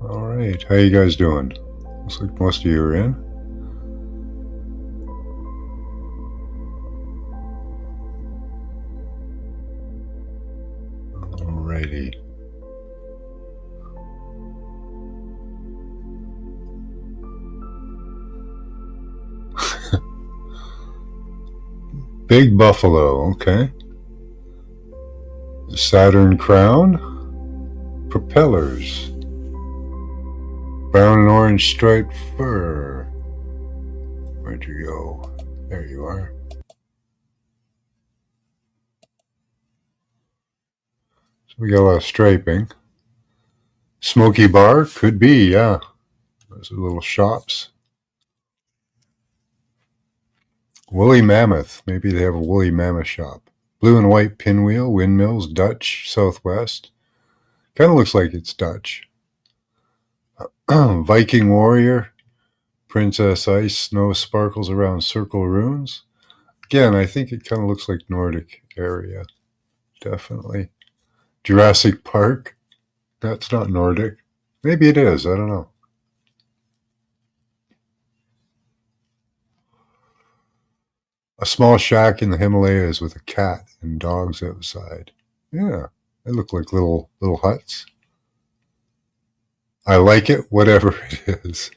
All right, how you guys doing? Looks like most of you are in. Alrighty. Big Buffalo, okay. Saturn Crown. Propellers. Brown and orange striped fur. Where'd you go? There you are. So we got a lot of striping. Smoky bar? Could be, yeah. Those are little shops. Woolly mammoth. Maybe they have a woolly mammoth shop. Blue and white pinwheel, windmills, Dutch, Southwest. Kind of looks like it's Dutch. Viking warrior, princess ice, snow sparkles around circle runes. Again, I think it kind of looks like Nordic area. Definitely. Jurassic Park. That's not Nordic. Maybe it is. I don't know. A small shack in the Himalayas with a cat and dogs outside. Yeah, they look like little huts. I like it, whatever it is.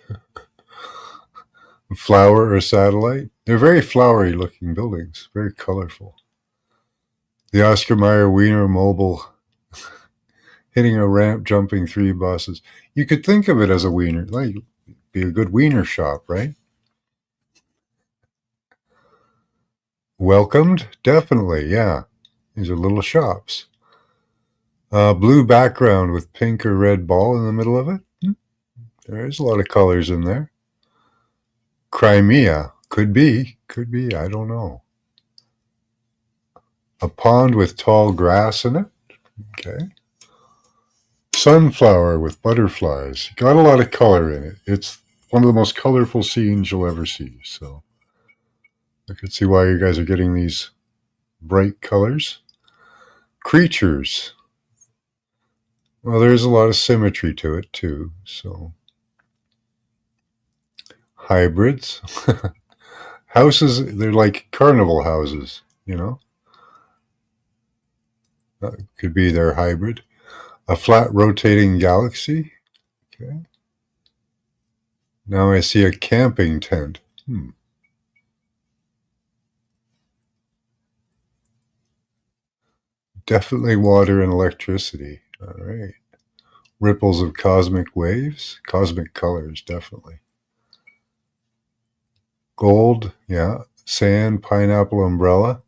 Flower or satellite. They're very flowery looking buildings, very colorful. The Oscar Mayer Wiener Mobile hitting a ramp, jumping 3 buses. You could think of it as a wiener, like be a good wiener shop, right? Welcomed, definitely, yeah. These are little shops. Blue background with pink or red ball in the middle of it. There's a lot of colors in there. Crimea, could be, I don't know. A pond with tall grass in it. Okay. sunflower with butterflies. Got a lot of color in it. It's one of the most colorful scenes you'll ever see. So I could see why you guys are getting these bright colors. Creatures. Well, there's a lot of symmetry to it too. So hybrids. Houses, they're like carnival houses, you know? That could be their hybrid. A flat rotating galaxy. Okay. Now I see a camping tent. Definitely water and electricity. All right. Ripples of cosmic waves. Cosmic colors, definitely. Gold, yeah. Sand, pineapple umbrella.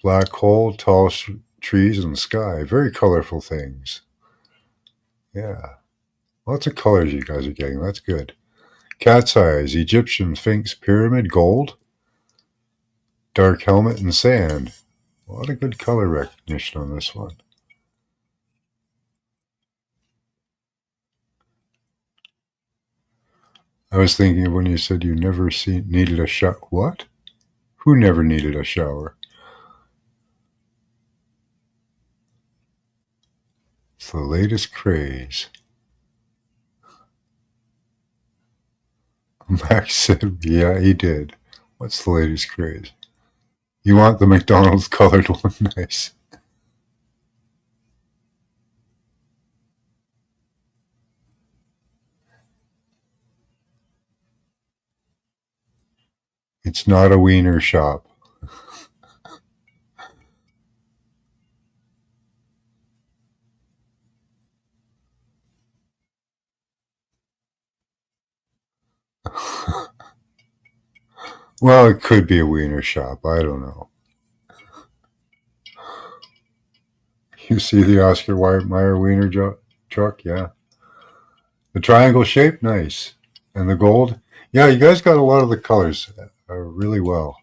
Black hole, tall trees, and sky. Very colorful things. Yeah. Lots of colors you guys are getting. That's good. Cat's eyes, Egyptian sphinx pyramid, gold. Dark helmet and sand. A lot of good color recognition on this one. I was thinking of when you said you never needed a shower. What? Who never needed a shower? It's the latest craze. Max said, yeah, he did. What's the latest craze? You want the McDonald's colored one? Nice. It's not a wiener shop. Well, it could be a wiener shop. I don't know. You see the Oscar Mayer wiener truck? Yeah. The triangle shape? Nice. And the gold? Yeah, you guys got a lot of the colors really well.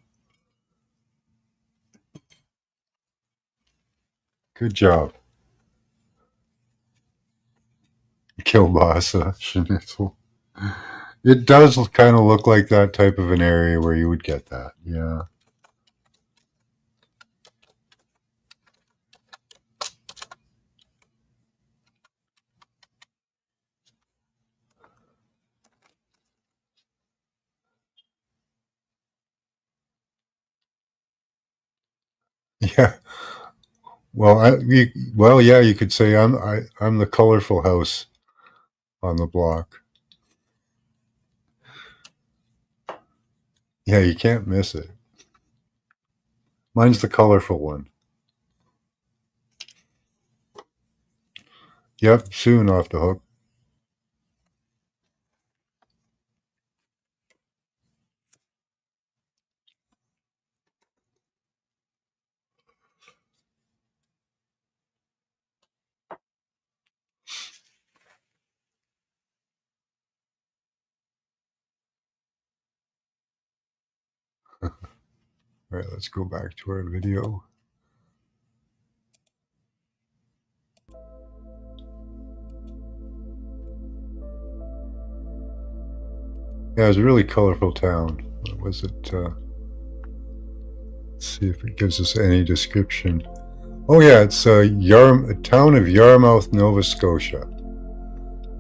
Good job. Kielbasa, Schnitzel. It does kind of look like that type of an area where you would get that. Yeah. Yeah. Well, yeah, you could say I'm the colorful house on the block. Yeah, you can't miss it. Mine's the colorful one. Yep, soon off the hook. All right, let's go back to our video. Yeah, it's a really colorful town. What was it? Let's see if it gives us any description. Oh yeah, it's a town of Yarmouth, Nova Scotia.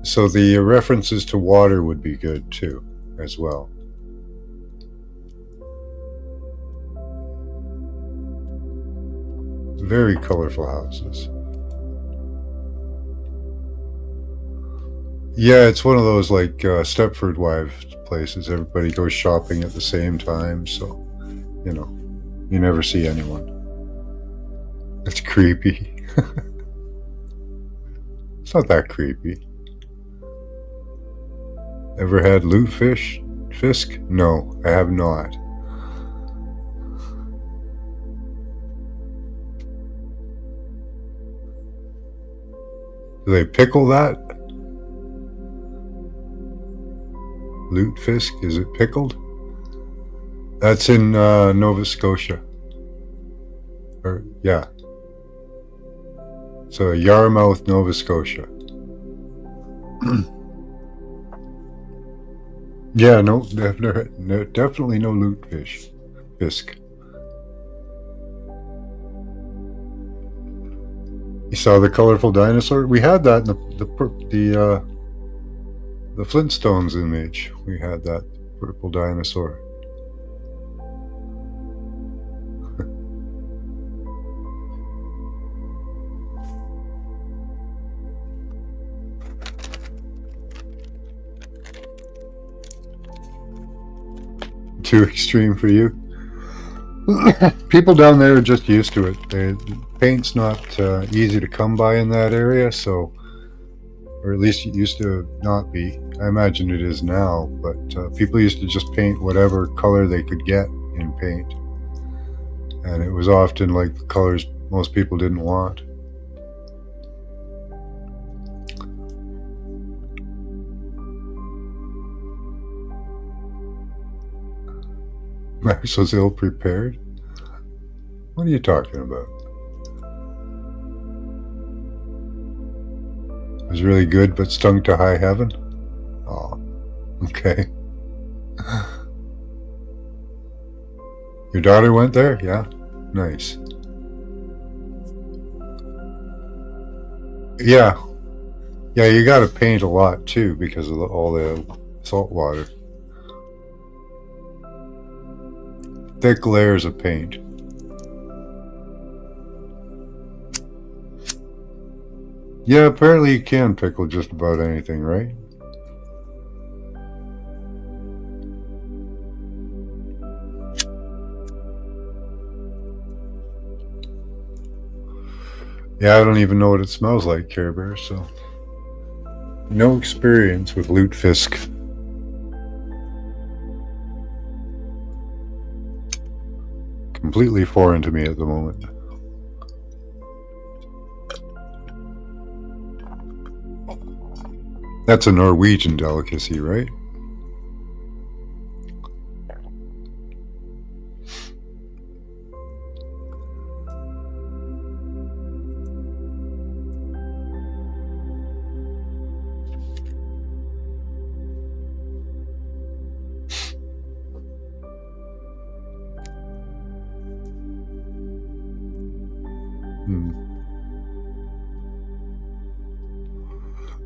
So the references to water would be good too, as well. Very colorful houses. Yeah, it's one of those like Stepford Wives places. Everybody goes shopping at the same time, so you know, you never see anyone. It's creepy. It's not that creepy. Ever had lutefisk? Fisk? No, I have not. Do they pickle that? Lutefisk, is it pickled? That's in Nova Scotia. Or yeah. So Yarmouth, Nova Scotia. Yeah, no, definitely no fisk. You saw the colorful dinosaur? We had that in the Flintstones image. We had that purple dinosaur. Too extreme for you? People down there are just used to it. Paint's not easy to come by in that area, so, or at least it used to not be. I imagine it is now, but people used to just paint whatever color they could get in paint. And it was often like the colors most people didn't want. Max was ill prepared? What are you talking about? It was really good, but stung to high heaven? Oh, okay. Your daughter went there? Yeah? Nice. Yeah. Yeah, you gotta paint a lot too because of all the salt water. Thick layers of paint. Yeah, apparently you can pickle just about anything, right? Yeah, I don't even know what it smells like, Care Bear, so. No experience with lutefisk. Completely foreign to me at the moment. That's a Norwegian delicacy, right?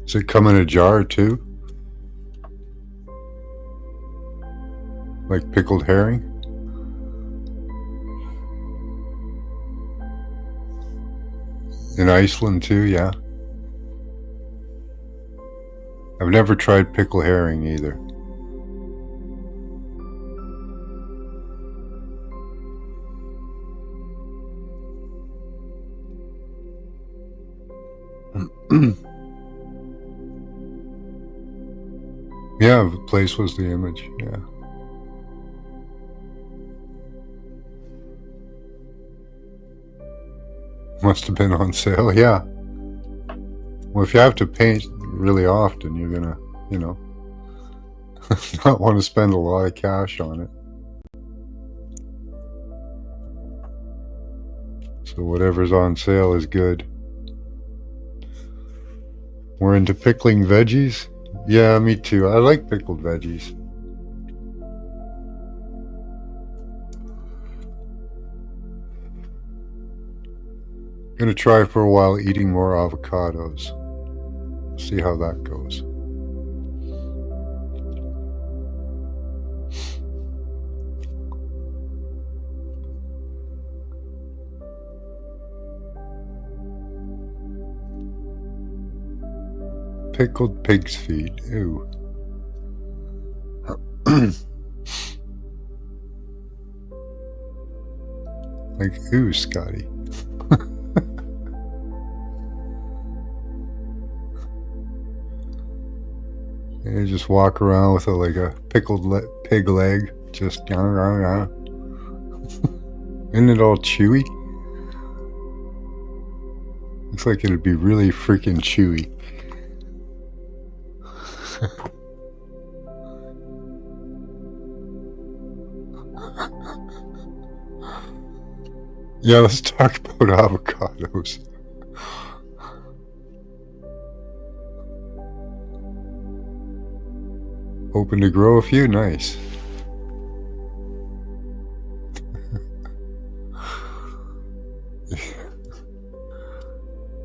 Does it come in a jar too? Like pickled herring? In Iceland too, yeah. I've never tried pickle herring either. Yeah, the place was the image, yeah. Must have been on sale, yeah. Well, if you have to paint really often, you're gonna, not want to spend a lot of cash on it. So whatever's on sale is good. We're into pickling veggies? Yeah, me too. I like pickled veggies. Gonna try for a while eating more avocados. See how that goes. Pickled pig's feet. Ew. Like, ooh, Scotty. You just walk around with like a pickled pig leg, just Isn't it all chewy? Looks like it'd be really freaking chewy. Yeah, let's talk about avocados. Hoping to grow a few? Nice.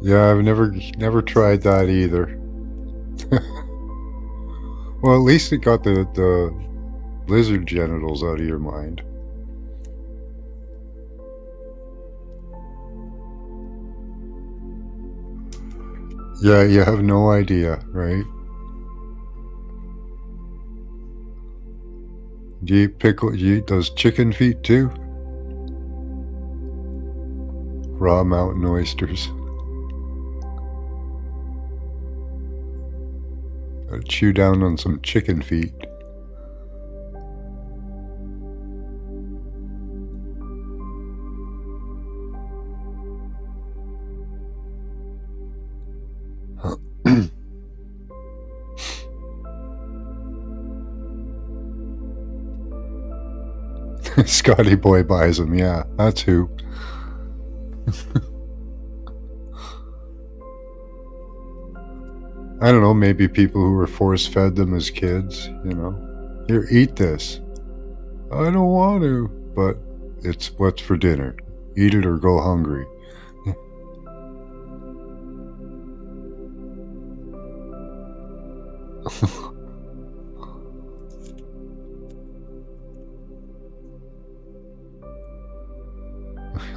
Yeah, I've never tried that either. Well, at least it got the lizard genitals out of your mind. Yeah, you have no idea, right? Do you pickle? You eat those chicken feet too? Raw mountain oysters. Chew down on some chicken feet. Scotty Boy buys them. Yeah, that's who. I don't know. Maybe people who were force fed them as kids. Here, eat this. I don't want to, but it's what's for dinner. Eat it or go hungry.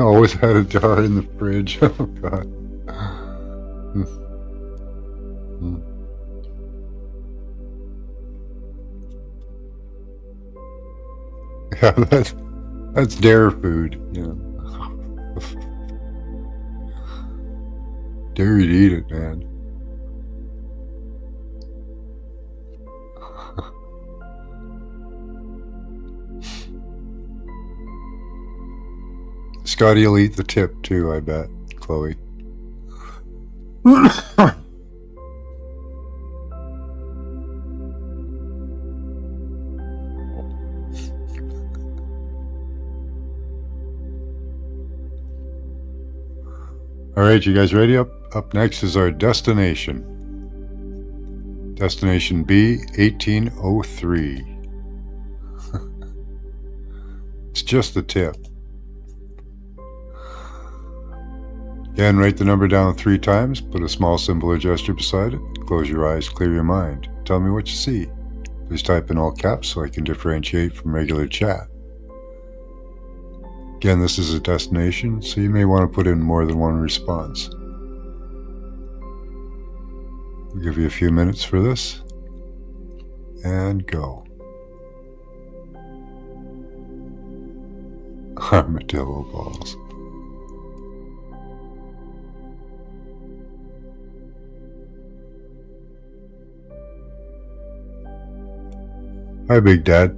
Always had a jar in the fridge. Oh God. Yeah, that's dare food. Dare you to eat it, man. Scotty will eat the tip too, I bet, Chloe. All right, you guys ready? Up next is our destination. Destination B, 1803. It's just the tip. Again, write the number down 3 times, put a small symbol or gesture beside it, close your eyes, clear your mind. Tell me what you see. Please type in all caps so I can differentiate from regular chat. Again, this is a destination, so you may want to put in more than one response. We'll give you a few minutes for this. And go. Armadillo balls. Hi, Big Dad.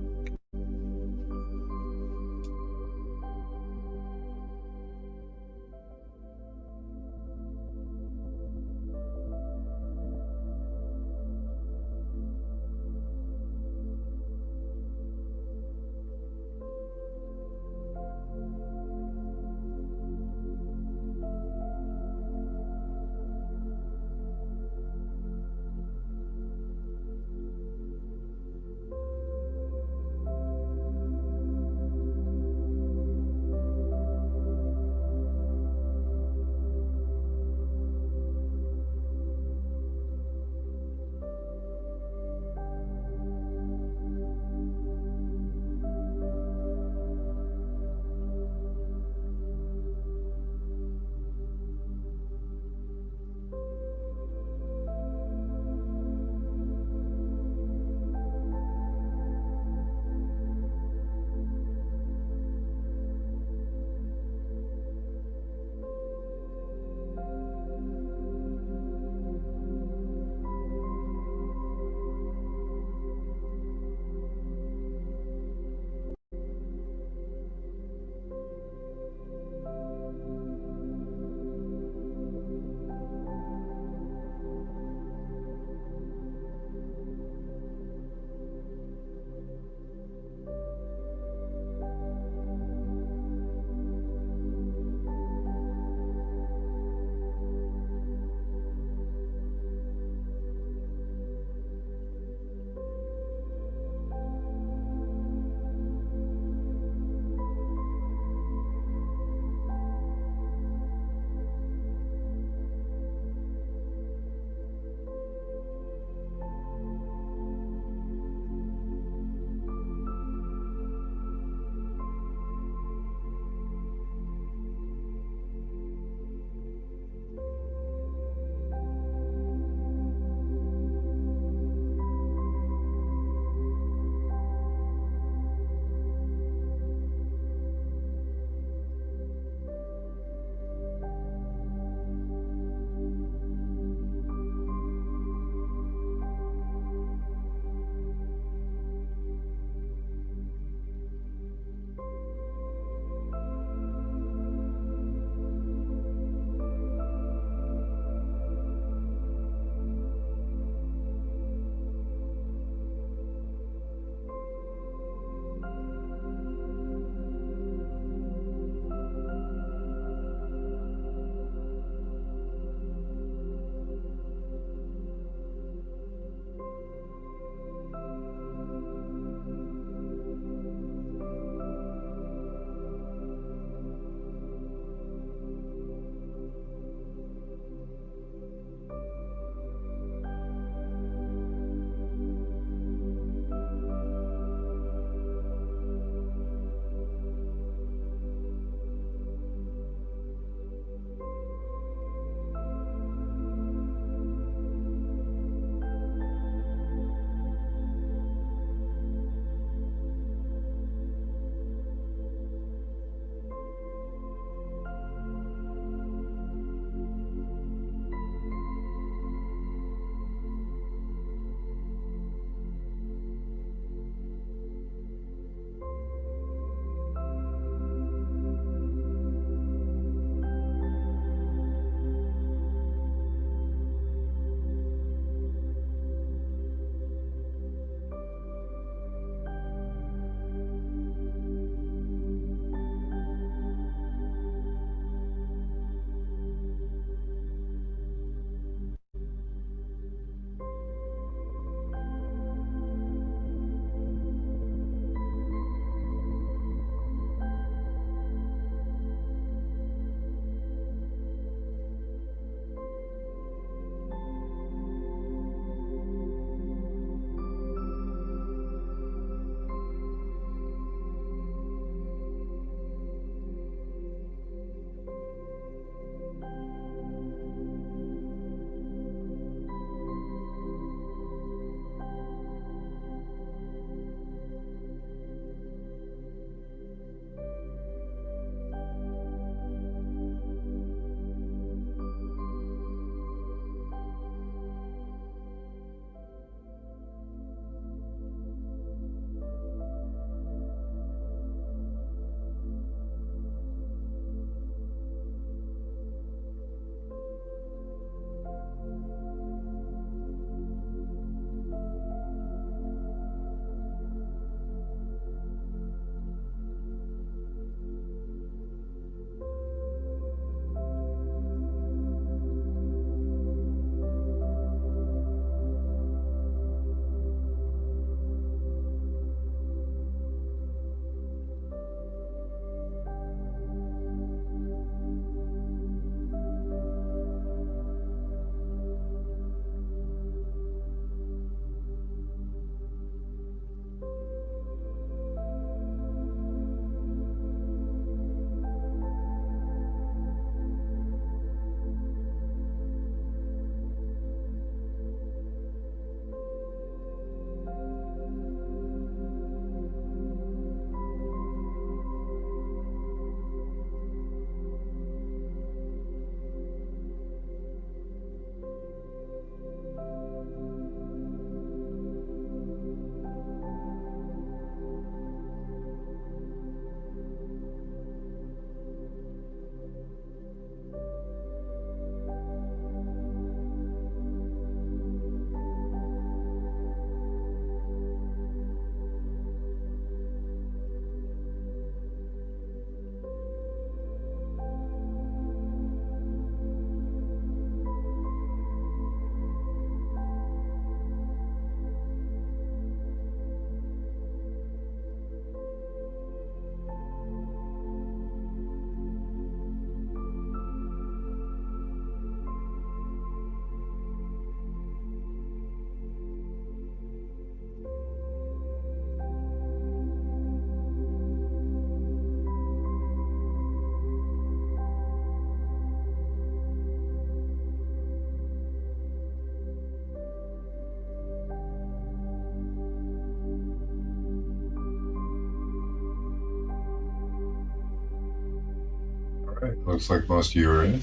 Right, looks like most of you are in.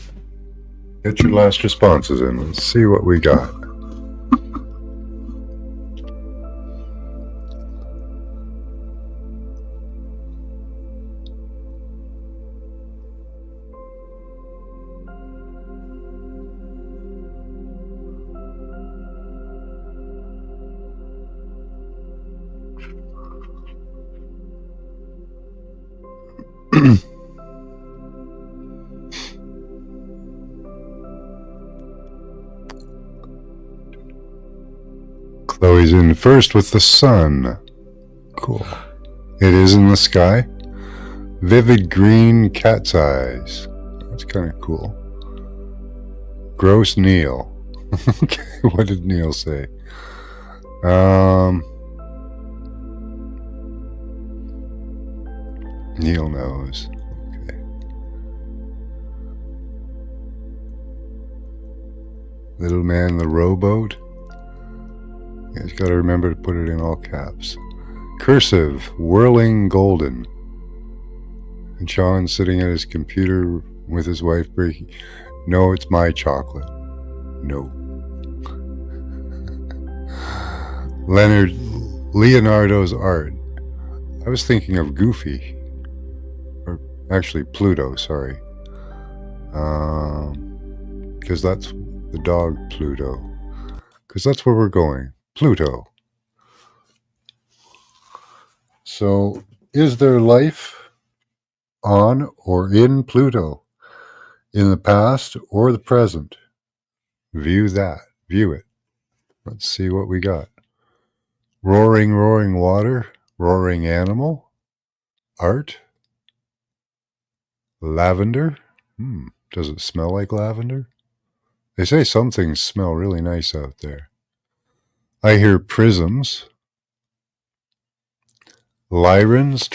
Get your last responses in. Let's see what we got. Chloe's in first with the sun. Cool. It is in the sky. Vivid green cat's eyes. That's kind of cool. Gross Neil. Okay, what did Neil say? Neil knows. Okay. Little man the rowboat. You guys gotta remember to put it in all caps. Cursive, whirling golden. And Sean sitting at his computer with his wife breaking. No, it's my chocolate. No. Leonardo's art. I was thinking of Goofy. Or actually Pluto, sorry. Because that's the dog Pluto. Because that's where we're going. Pluto. So, is there life on or in Pluto? In the past or the present? View that. View it. Let's see what we got. Roaring, roaring water. Roaring animal. Art. Lavender. Does it smell like lavender? They say some things smell really nice out there. I hear prisms. Lyrans,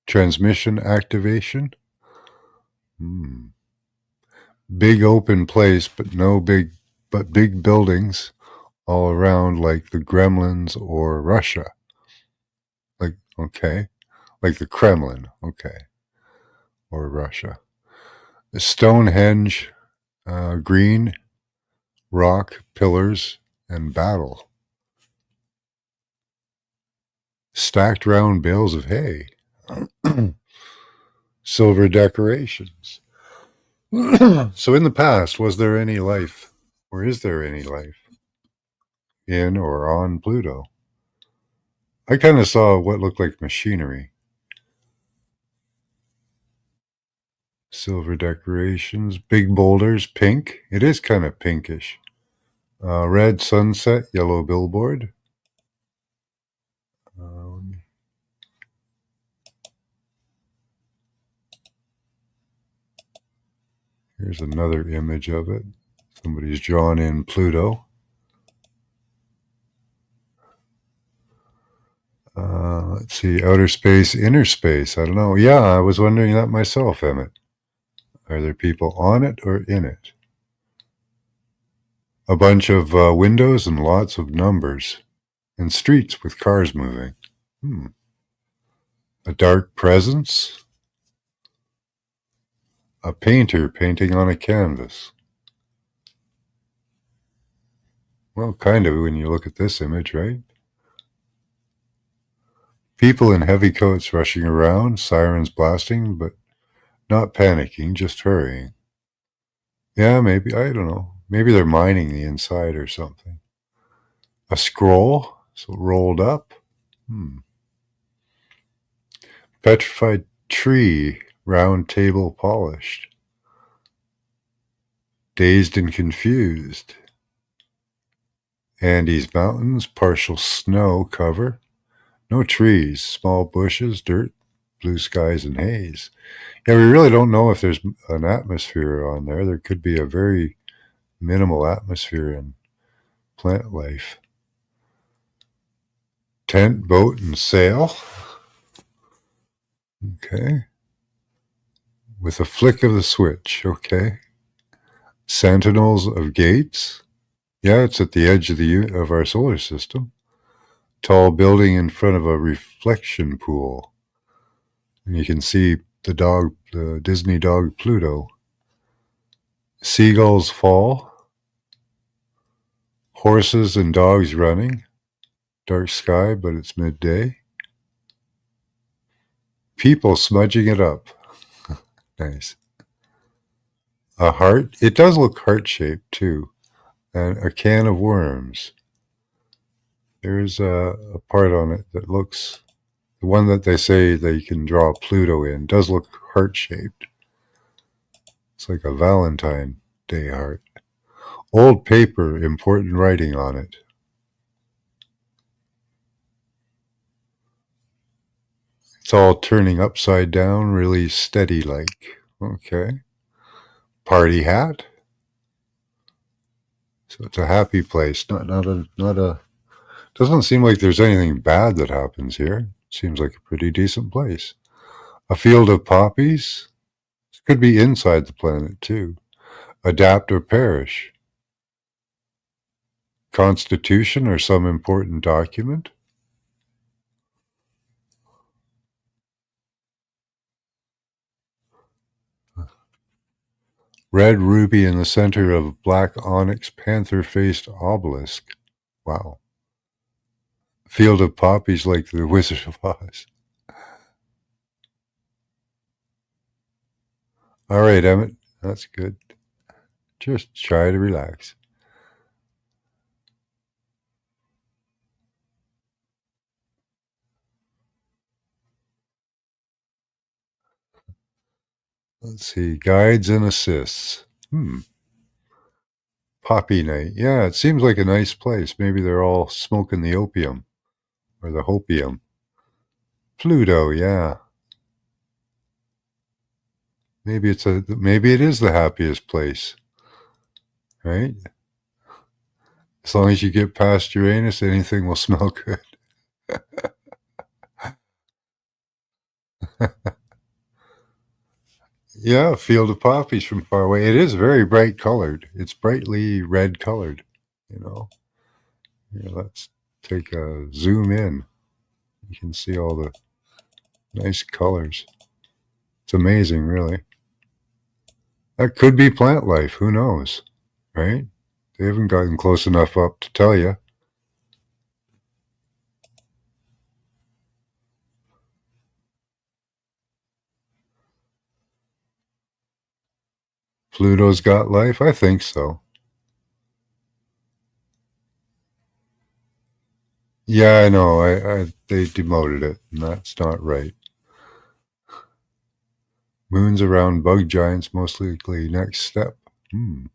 transmission activation. Big open place, but big buildings all around, like the Gremlins or Russia. Like the Kremlin, or Russia. The Stonehenge, green, rock, pillars, and battle. Stacked round bales of hay. Silver decorations. So in the past, was there any life, or is there any life, in or on Pluto? I kind of saw what looked like machinery. Silver decorations, big boulders, pink. It is kind of pinkish. Red sunset, yellow billboard. Here's another image of it. Somebody's drawn in Pluto. Let's see, outer space, inner space. I don't know. Yeah, I was wondering that myself, Emmett. Are there people on it or in it? A bunch of windows and lots of numbers. And streets with cars moving. A dark presence. A painter painting on a canvas. Well, kind of when you look at this image, right? People in heavy coats rushing around, sirens blasting, but not panicking, just hurrying. Yeah, maybe, I don't know. Maybe they're mining the inside or something. A scroll, so rolled up. Petrified tree, round table polished. Dazed and confused. Andes Mountains, partial snow cover. No trees, small bushes, dirt, blue skies, and haze. Yeah, we really don't know if there's an atmosphere on there. There could be a very minimal atmosphere in plant life. Tent, boat, and sail. Okay. With a flick of the switch. Okay. Sentinels of gates. Yeah, it's at the edge of our solar system. Tall building in front of a reflection pool. And you can see the Disney dog Pluto. Seagulls fall, horses and dogs running, dark sky, but it's midday. People smudging it up. Nice. A heart. It does look heart shaped too. And a can of worms. There's a part on it that looks, the one that they say they can draw Pluto in, does look heart shaped. It's like a Valentine Day heart. Old paper, important writing on it. It's all turning upside down, really steady like. Okay. Party hat. So it's a happy place. Not a doesn't seem like there's anything bad that happens here. Seems like a pretty decent place. A field of poppies. This could be inside the planet too. Adapt or perish. Constitution or some important document. Red ruby in the center of black onyx panther-faced obelisk. Wow. Field of poppies like the Wizard of Oz. All right, Emmett. That's good. Just try to relax. Let's see. Guides and assists. Poppy night. Yeah, it seems like a nice place. Maybe they're all smoking the opium or the hopium. Pluto, yeah. Maybe it is the happiest place, right? As long as you get past Uranus, anything will smell good. Yeah, a field of poppies from far away. It is very bright colored. It's brightly red colored, you know. Here, let's take a zoom in. You can see all the nice colors. It's amazing, really. That could be plant life. Who knows? Right? They haven't gotten close enough up to tell you. Pluto's got life? I think so. Yeah, I know. They demoted it, and that's not right. Moons around bug giants, most likely next step. Yeah,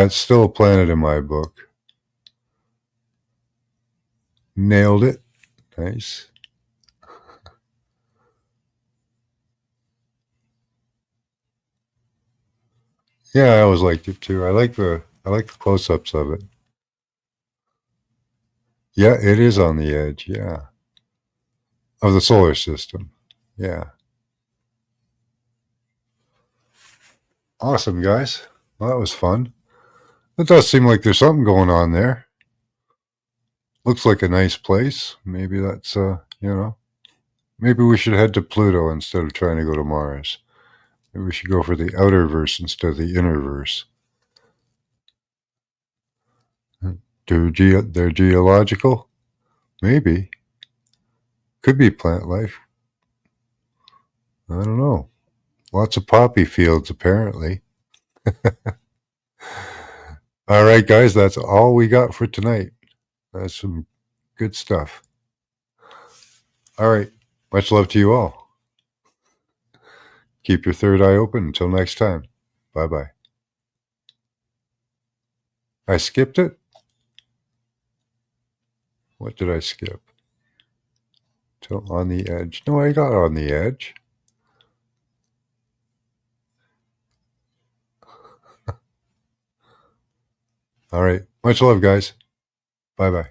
it's still a planet in my book. Nailed it. Nice. Yeah, I always liked it too. I like the close-ups of it. Yeah, it is on the edge. Yeah, of the solar system. Yeah, awesome guys. Well, that was fun. It does seem like there's something going on there. Looks like a nice place. Maybe that's maybe we should head to Pluto instead of trying to go to Mars. Maybe we should go for the outer verse instead of the inner verse. They're geological? Maybe. Could be plant life. I don't know. Lots of poppy fields, apparently. All right, guys, that's all we got for tonight. That's some good stuff. All right. Much love to you all. Keep your third eye open until next time. Bye bye. I skipped it? What did I skip? Till on the edge. No, I got on the edge. All right. Much love, guys. Bye bye.